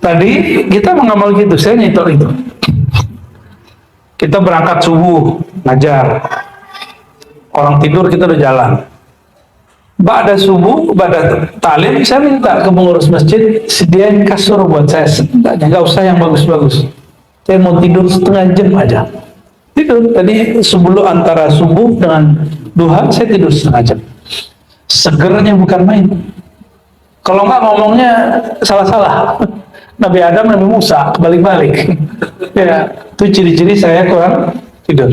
Speaker 1: Tadi kita mengamal gitu, saya nyetor itu. Kita berangkat subuh ngajar, orang tidur kita udah jalan. Ba'da subuh, ba'da talim, saya minta ke pengurus masjid sediain kasur buat saya, nggak usah yang bagus-bagus. Saya mau tidur setengah jam aja. Tidur tadi sebelum antara subuh dengan duha, saya tidur setengah jam. Segernya bukan main. Kalau nggak ngomongnya salah-salah. Nabi Adam, Nabi Musa, balik-balik. Ya, itu ciri-ciri saya kurang tidur.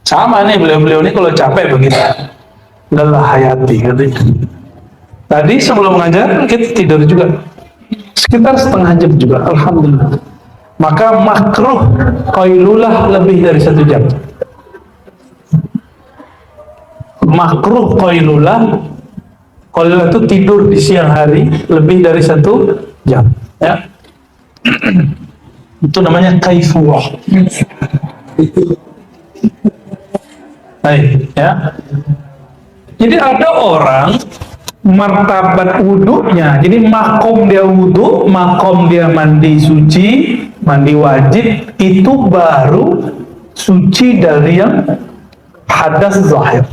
Speaker 1: Sama nih beliau-beliau ini kalau capek begitu. Lelah hayati katanya. Tadi sebelum mengajar kita tidur juga sekitar setengah jam juga, alhamdulillah. Maka makruh qailulah lebih dari 1 jam. Makruh qailulah itu tidur di siang hari lebih dari 1 jam. Ya, itu namanya kaifuwah. Baik, ya. Jadi ada orang martabat wudhunya, jadi makom dia wudhu, makom dia mandi suci, mandi wajib, itu baru suci dari yang hadas zahir.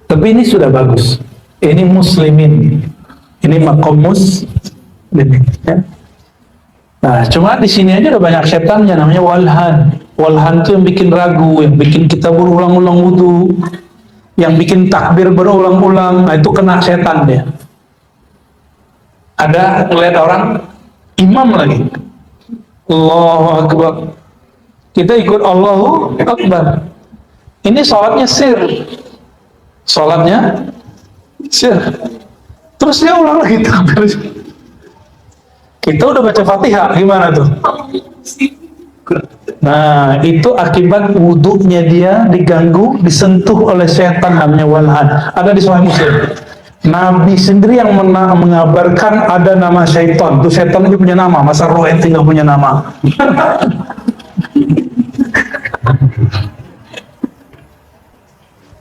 Speaker 1: Tapi ini sudah bagus, ini muslimin, ini makom muslimin, ya. Nah, cuma di sini aja udah banyak setannya, namanya walhan. Walhan itu yang bikin ragu, yang bikin kita berulang-ulang wudhu, yang bikin takbir berulang-ulang. Nah, itu kena setan dia. Ada ngeliat orang imam lagi, Allahu Akbar, kita ikut Allahu Akbar, ini sholatnya sir, sholatnya sir, terus dia ulang lagi takbir. Kita udah baca Fatihah, gimana tuh? Nah, itu akibat wudhunya dia diganggu, disentuh oleh setan, namanya walhan. Ada di Sahih Muslim. Nabi sendiri yang mengabarkan ada nama syaitan. Itu setan itu punya nama, masa roh ente nggak punya nama?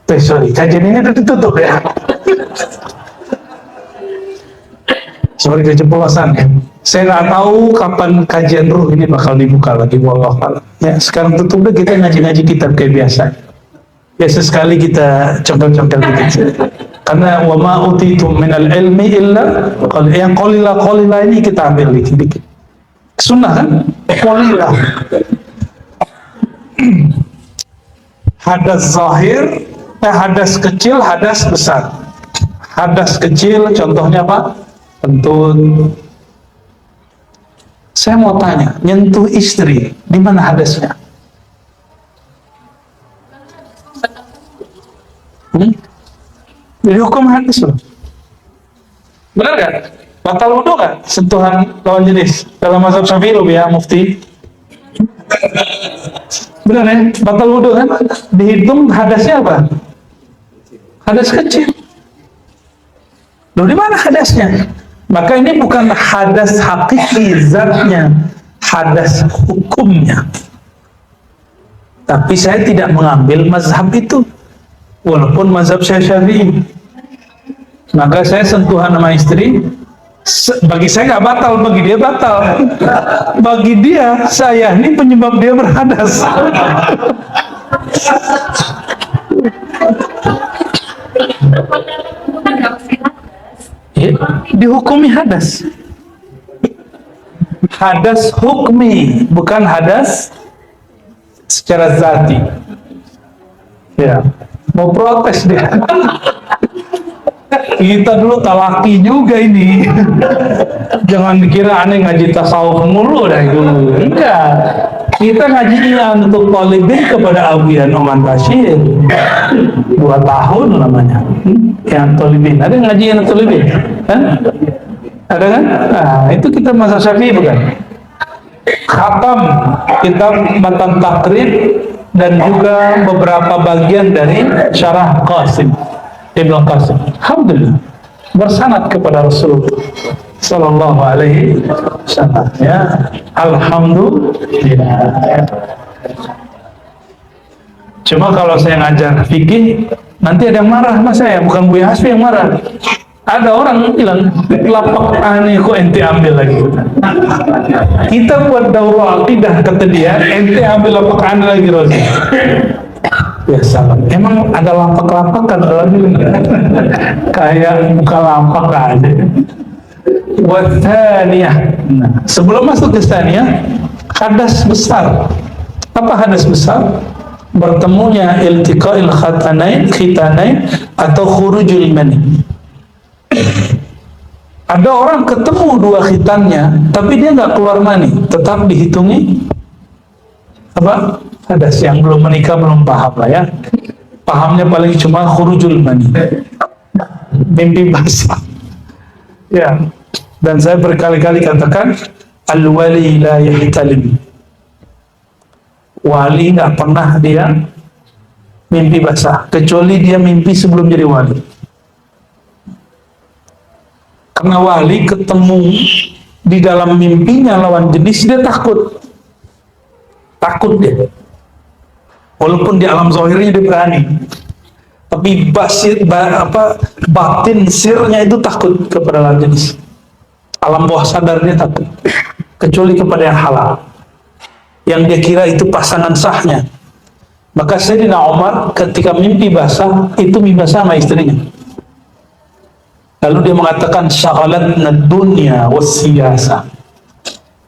Speaker 1: Sorry, kajian ini udah ditutup ya. Sorry keceplosan ya. Saya nggak tahu kapan kajian ruh ini bakal dibuka lagi, wallahu. Ya, sekarang tutup deh, kita ngaji-ngaji kitab kayak biasa. Ya, sesekali kita contoh-contoh gitu. Karena wa ma utitum minal ilmi illa yang qalila ini kita ambil dikit-dikit. Sunnah kan? Qalila. Hadas zahir, hadas kecil, hadas besar. Hadas kecil contohnya apa? Kentut. Saya mau tanya, nyentuh istri, di mana hadasnya? Jadi hukum hadis loh. Benar nggak? Batal wudhu nggak? Sentuhan lawan jenis dalam mazhab Syafi'i loh ya mufti. Benar ya? Batal wudhu kan? Dihitung hadasnya apa? Hadas kecil. Loh di mana hadasnya? Maka ini bukan hadas hakiki zatnya, hadas hukumnya. Tapi saya tidak mengambil mazhab itu, walaupun mazhab saya Syafi'i. Maka saya sentuhan sama istri, bagi saya nggak batal, bagi dia batal. Bagi dia, saya ini penyebab dia berhadas. Ya, dihukumi hadas. Hadas hukmi, bukan hadas secara zati. Ya, mau protes dia. Kita dulu talaki juga ini. Jangan dikira aneh ngaji tasawuf mulu dah itu. Enggak. Kita ngajinya untuk talibin kepada Abuyan Oman Bashir 2 tahun namanya. Yang talibin. Ada yang ngaji yang talibin? Kan? Ada kan? Nah, itu kita masa Syafi'i bukan? Khatam kitab Matan Takrib dan juga beberapa bagian dari Syarah Qasim Ibnu Qasim. Alhamdulillah bersanad kepada Rasulullah Sallallahu Alaihi Wasallam. Ya, alhamdulillah. Cuma kalau saya ngajar fikih, nanti ada yang marah sama saya, bukan Buya Hasbi yang marah. Ada orang bilang, lapak aneh kok ente ambil lagi. Kita buat daurah akidah, kata dia, ente ambil lapak aneh lagi, Rosi. Ya salah. Emang ada lapak-lapakan dalam ini? Kayak buka lapak aja. Wathaniyah. Nah, sebelum masuk ke thaniyah, hadas besar. Apa hadas besar? Bertemunya iltiqa'il khitanain atau khurujul mani. Ada orang ketemu 2 khitannya, tapi dia nggak keluar mani, tetap dihitungi apa? Hadas. Yang belum menikah belum paham lah ya. Pahamnya paling cuma khurujul mani, mimpi basah. Ya. Dan saya berkali-kali katakan, al-wali la yahtalim. Wali nggak pernah dia mimpi basah, kecuali dia mimpi sebelum jadi wali. Karena wali ketemu di dalam mimpinya lawan jenis, dia takut dia. Walaupun di alam zahirnya dia berani, tapi batin sirnya itu takut kepada lawan jenis. Alam bawah sadarnya takut, kecuali kepada yang halal, yang dia kira itu pasangan sahnya. Maka Sayyidina Umar ketika mimpi basah, itu mimpi basah sama istrinya. Lalu dia mengatakan, syaghalatna dunya wassiyasa.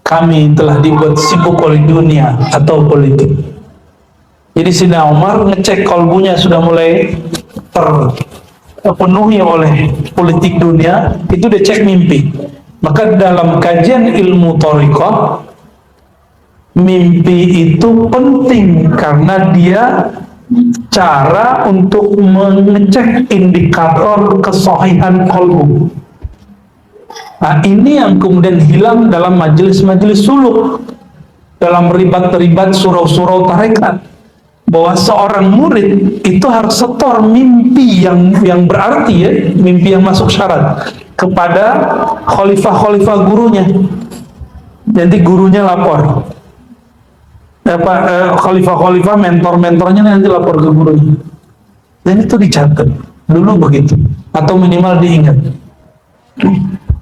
Speaker 1: Kami telah dibuat sibuk oleh dunia atau politik. Jadi Sayyidina Umar ngecek kalbunya sudah mulai terpenuhi oleh politik dunia, itu dia cek mimpi. Maka dalam kajian ilmu thariqah, mimpi itu penting karena dia cara untuk mengecek indikator kesahihan kalbu. Nah, ini yang kemudian hilang dalam majelis-majelis suluk, dalam ribat-ribat surau-surau tarekat, bahwa seorang murid itu harus setor mimpi yang berarti, ya, mimpi yang masuk syarat kepada khalifah-khalifah gurunya. Nanti gurunya lapor, khalifah-khalifah mentor-mentornya nanti lapor ke gurunya, dan itu dicatat dulu begitu, atau minimal diingat.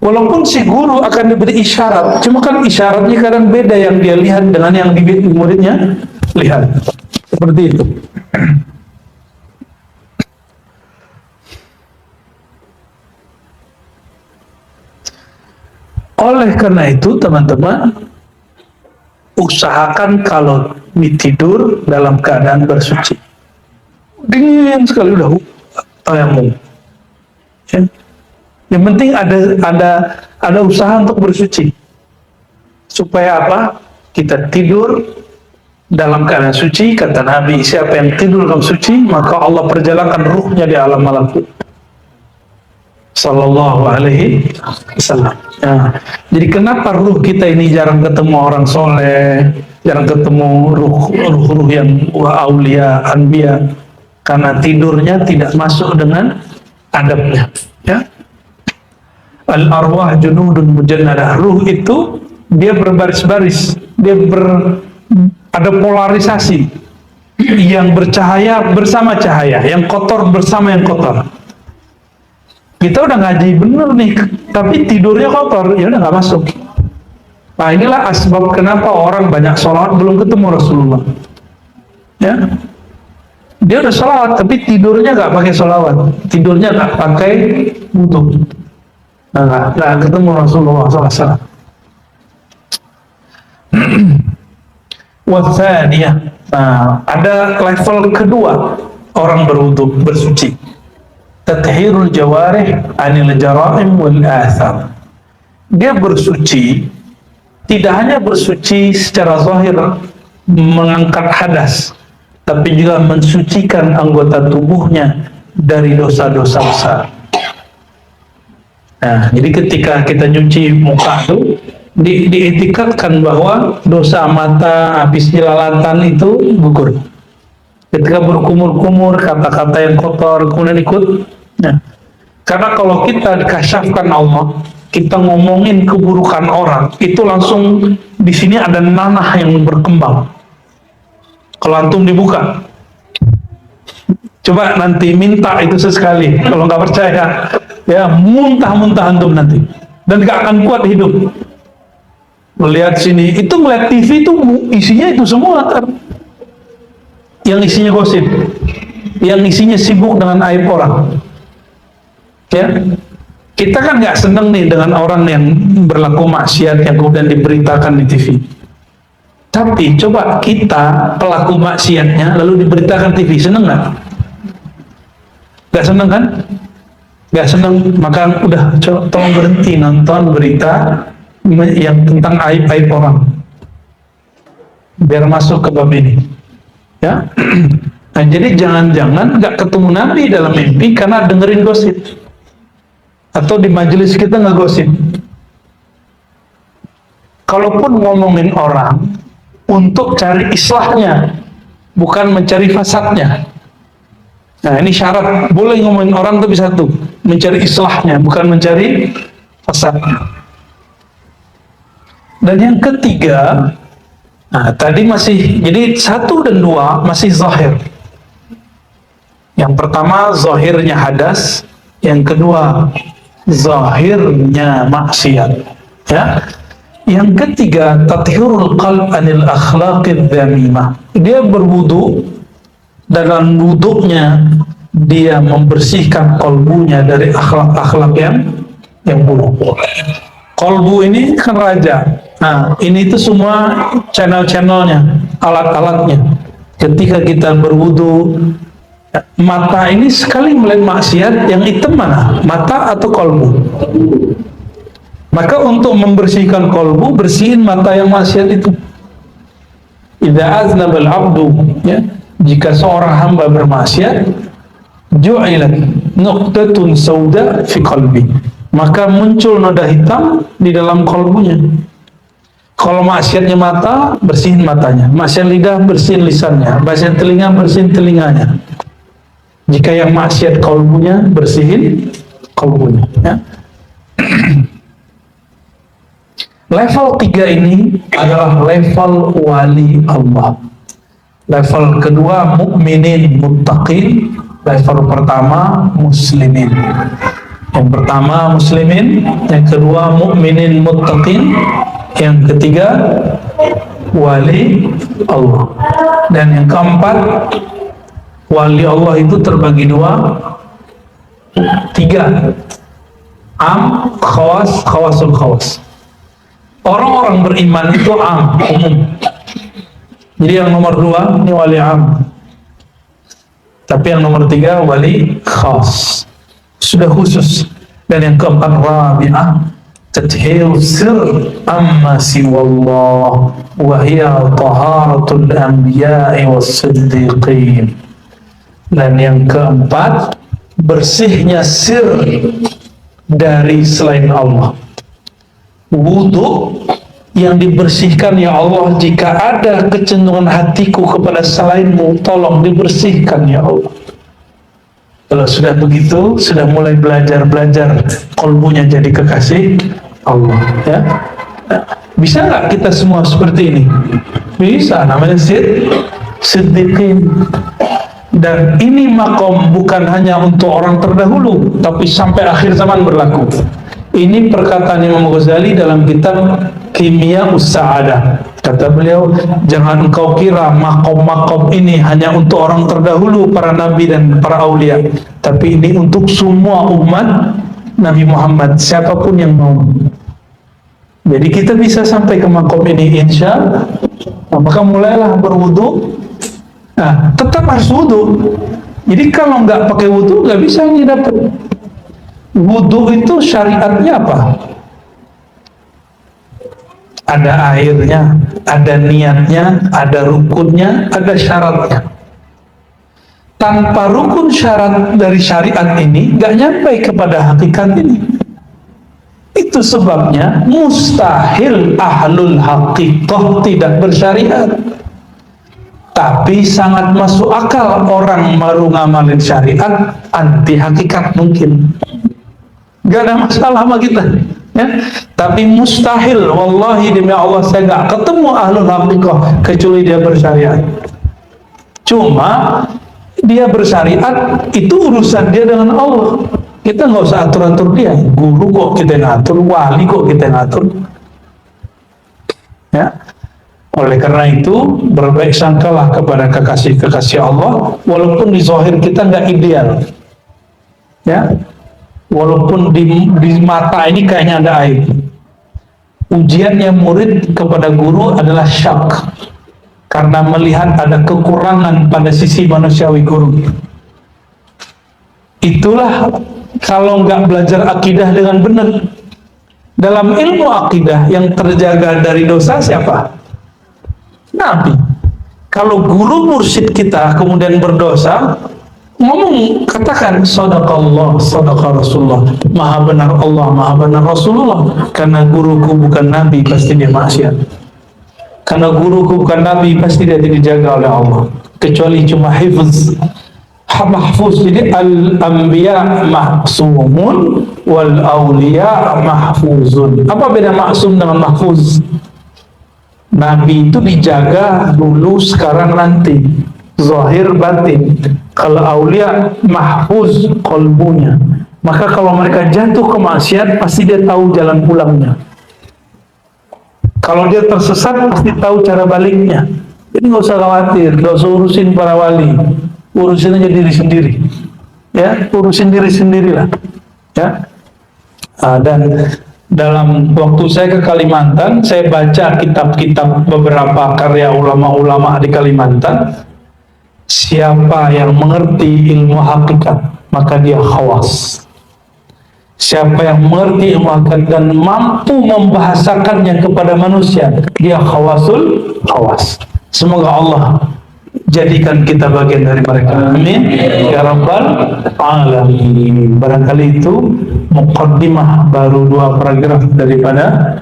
Speaker 1: Walaupun si guru akan diberi isyarat, cuma kan isyaratnya kadang beda yang dia lihat dengan yang muridnya lihat. Seperti itu. Oleh karena itu, teman-teman, usahakan kalau tidur dalam keadaan bersuci. Dingin sekali udah tayamum. Yang penting ada usaha untuk bersuci. Supaya apa? Kita tidur dalam keadaan suci. Kata Nabi, siapa yang tidur dalam suci, maka Allah perjalankan ruhnya di alam malakut. Sallallahu alaihi wasallam. Ya. Jadi kenapa ruh kita ini jarang ketemu orang soleh, jarang ketemu ruh yang aulia, anbiya? Karena tidurnya tidak masuk dengan adabnya. Ya. Al arwah junudun mujannadah. Ruh itu dia berbaris-baris, dia ada polarisasi. Yang bercahaya bersama cahaya, yang kotor bersama yang kotor. Kita udah ngaji bener nih, tapi tidurnya kotor, ya udah nggak masuk. Nah inilah asbab kenapa orang banyak sholawat belum ketemu Rasulullah. Ya, dia udah sholawat, tapi tidurnya nggak pakai sholawat, tidurnya nggak pakai wudu. Nah, nggak ketemu Rasulullah SAW. Wathaniyah. Nah, ada level kedua orang berwudu, bersuci. Tathhirul jawarih anil jaraim wal athar. Dia bersuci, tidak hanya bersuci secara zahir mengangkat hadas, tapi juga mensucikan anggota tubuhnya dari dosa-dosa besar. Nah, jadi ketika kita nyuci muka itu diitikadkan bahwa dosa mata habis jelalatan itu gugur. Ketika berkumur-kumur, kata-kata yang kotor kemudian ikut. Nah, karena kalau kita dikasyafkan Allah, kita ngomongin keburukan orang, itu langsung di sini ada nanah yang berkembang. Kalau antum dibuka, coba nanti minta itu sesekali. Kalau nggak percaya, ya muntah-muntah antum nanti, dan nggak akan kuat hidup. Melihat sini, itu melihat TV itu isinya itu semua kan. Yang isinya gosip, yang isinya sibuk dengan aib orang. Ya, kita kan nggak seneng nih dengan orang yang berlaku maksiat yang kemudian diberitakan di TV. Tapi coba kita pelaku maksiatnya lalu diberitakan TV, seneng nggak? Nggak seneng kan? Nggak seneng, maka udah tolong berhenti nonton berita yang tentang aib-aib orang, biar masuk ke bab ini. Ya, nah, jadi jangan-jangan nggak ketemu Nabi dalam mimpi karena dengerin gosip, atau di majelis kita nggak gosip. Kalaupun ngomongin orang untuk cari islahnya, bukan mencari fasadnya. Nah ini syarat boleh ngomongin orang tapi satu, mencari islahnya, bukan mencari fasadnya. Dan yang ketiga, nah, tadi masih, jadi 1 dan 2 masih zahir. Yang pertama zahirnya hadas, yang kedua zahirnya maksiat. Ya. Yang ketiga tathhirul qalb anil akhlaqidz dzamimah. Dia berwudu, dalam wudunya dia membersihkan kalbunya dari akhlak-akhlak yang buruk. Kalbu ini kan raja. Nah, ini itu semua channel-channelnya, alat-alatnya. Ketika kita berwudu, mata ini sekali melihat maksiat, yang hitam mana? Mata atau kalbu? Maka untuk membersihkan kalbu, bersihin mata yang maksiat itu. Idza aznabal abdu, ya, jika seorang hamba bermaksiat, ju'ilat nuqtatun sauda fi qalbi, maka muncul noda hitam di dalam kalbunya. Kalau maksiatnya mata, bersihin matanya. Maksiat lidah, bersihin lisannya. Maksiat telinga, bersihin telinganya. Jika yang maksiat kalbunya, bersihin kalbunya. Ya. Level 3 ini adalah level wali Allah. Level kedua mukminin muttaqin. Level pertama muslimin. Yang pertama muslimin, yang kedua mukminin muttaqin, yang ketiga wali Allah, dan yang keempat wali Allah itu terbagi 3, am, khawas, khawasul khawas. Orang-orang beriman itu am, umum. Jadi yang nomor 2 ini wali am, tapi yang nomor 3 wali khas, sudah khusus. Dan yang keempat rabi'ah, tadhhiru sir amma siwallah wa hiya taharatul anbiya'i was-siddiqin. Dan yang keempat, bersihnya sir dari selain Allah. Wudu yang dibersihkan, ya Allah, jika ada kecenderungan hatiku kepada selainmu, tolong dibersihkan ya Allah. Kalau sudah begitu, sudah mulai belajar kolbunya jadi kekasih Allah, ya. Bisa nggak kita semua seperti ini? Bisa, namanya siddiqin. Dan ini makom bukan hanya untuk orang terdahulu, tapi sampai akhir zaman berlaku. Ini perkataan Imam Ghazali dalam kitab Kimia Us-Sa'adah. Kata beliau, jangan engkau kira makom-makom ini hanya untuk orang terdahulu, para nabi dan para aulia, tapi ini untuk semua umat Nabi Muhammad, siapapun yang mau. Jadi kita bisa sampai ke makom ini, insya Allah. Maka mulailah berwudu. Nah, tetap harus wudu. Jadi kalau nggak pakai wudu, nggak bisa ini dapat. Wudu itu syariatnya apa? Ada airnya, ada niatnya, ada rukunnya, ada syaratnya. Tanpa rukun syarat dari syariat ini, nggak nyampe kepada hakikat ini. Itu sebabnya mustahil ahlul haqiqah tidak bersyariat. Tapi sangat masuk akal orang baru ngamalin syariat anti hakikat mungkin. Gak ada masalah sama kita, ya. Tapi mustahil, wallahi demi Allah, saya gak ketemu ahlul haqiqah kecuali dia bersyariat. Cuma dia bersyariat itu urusan dia dengan Allah. Kita nggak usah atur-atur dia. Guru kok kita ngatur, wali kok kita ngatur, ya. Oleh karena itu, berbaik sangkalah kepada kekasih-kekasih Allah, walaupun di zahir kita nggak ideal, ya. Walaupun di mata ini kayaknya ada aib. Ujiannya murid kepada guru adalah syak, karena melihat ada kekurangan pada sisi manusiawi guru. Itulah kalau nggak belajar akidah dengan benar. Dalam ilmu akidah yang terjaga dari dosa siapa? Nabi. Kalau guru mursyid kita kemudian berdosa, ngomong, katakan sadaqallah, sadaqa Rasulullah, maha benar Allah, maha benar Rasulullah. Karena guruku bukan Nabi, pasti dia maksiat. Karena guruku bukan Nabi, pasti dia tidak dijaga oleh Allah, kecuali cuma hifz, mahfuz. Jadi al-anbiya mahsumun wal awliya mahfuzun. Apa beda maksum dengan mahfuz? Nabi itu dijaga dulu, sekarang, nanti, zahir batin. Kalau aulia mahfuz qalbunya. Maka kalau mereka jatuh ke maksiat, pasti dia tahu jalan pulangnya. Kalau dia tersesat, pasti tahu cara baliknya. Jadi nggak usah khawatir, nggak usah urusin para wali, urusin aja diri sendiri, ya. Urusin diri sendirilah, ya. Dan dalam waktu saya ke Kalimantan, saya baca kitab-kitab beberapa karya ulama-ulama di Kalimantan. Siapa yang mengerti ilmu hakikat, maka dia khawas. Siapa yang mengerti ilmu hakikat dan mampu membahasakannya kepada manusia, dia khawasul khawas. Semoga Allah jadikan kita bagian dari mereka. Amin ya rabbal alamin. Barangkali itu muqaddimah, baru 2 paragraf daripada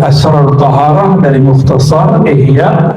Speaker 1: Asrar Taharah dari Mukhtasar Ihya.